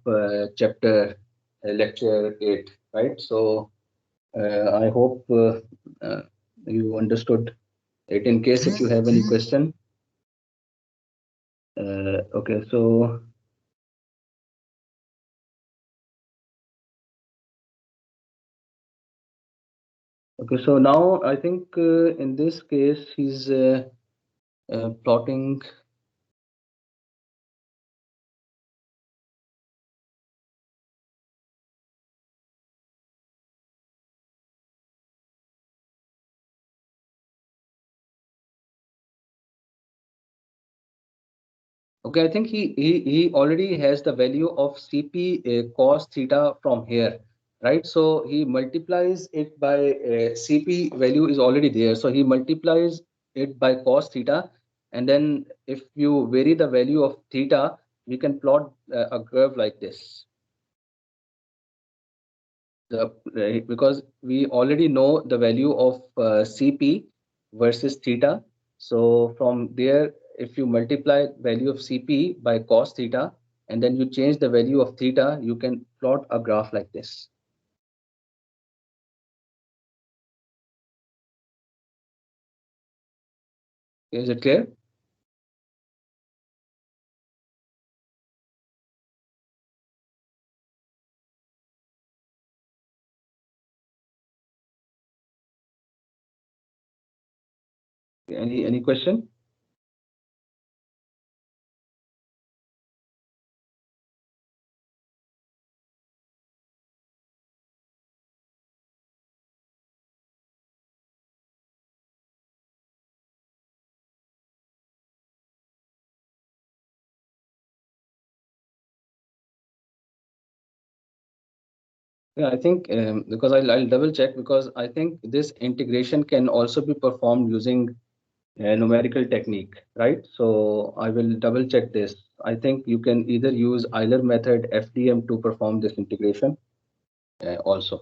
chapter lecture 8, right? So I hope you understood it. In case if you have any question, okay, so now I think in this case he's plotting. Okay, I think he already has the value of Cp cos theta from here, right? So he multiplies it by Cp value is already there. So he multiplies it by cos theta, and then if you vary the value of theta, we can plot a curve like this. Because we already know the value of Cp versus theta. So from there, if you multiply value of Cp by cos theta, and then you change the value of theta, you can plot a graph like this. Is it clear? Any question? Yeah, I think because I'll double check, because I think this integration can also be performed using a numerical technique, right? So I will double check this. I think you can either use Euler method, FDM, to perform this integration also.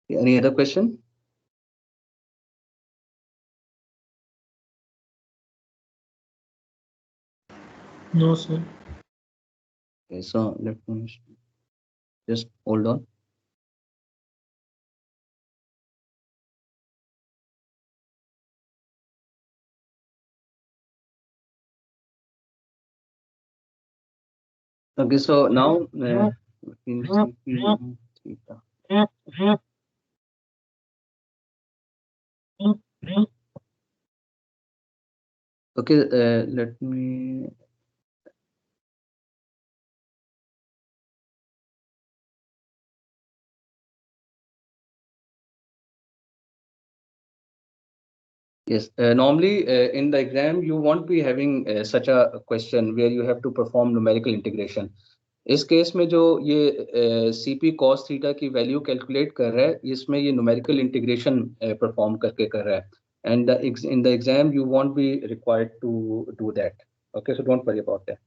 Any other question? No, sir. Okay, so let me just hold on. Okay, so now okay, let me. Yes, normally in the exam you won't be having such a question where you have to perform numerical integration. इस case में जो ये CP cos theta की value calculate कर रहा है, इसमें ये numerical integration परफॉर्म करके कर रहा है, and in the exam you won't be required to do that. Okay, so don't worry about that.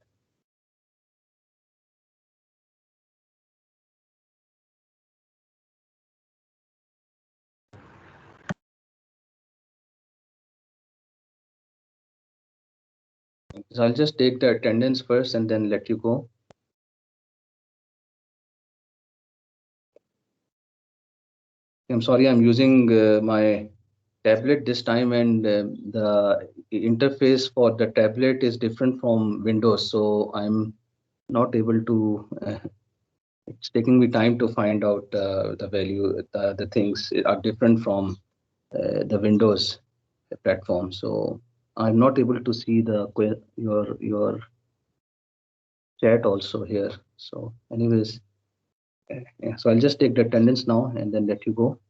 So I'll just take the attendance first and then let you go. I'm sorry, I'm using my tablet this time, and the interface for the tablet is different from Windows, so I'm not able to. It's taking me time to find out the value. The things are different from the Windows platform, so I'm not able to see the your chat also here. So, anyways, yeah, so I'll just take the attendance now and then let you go.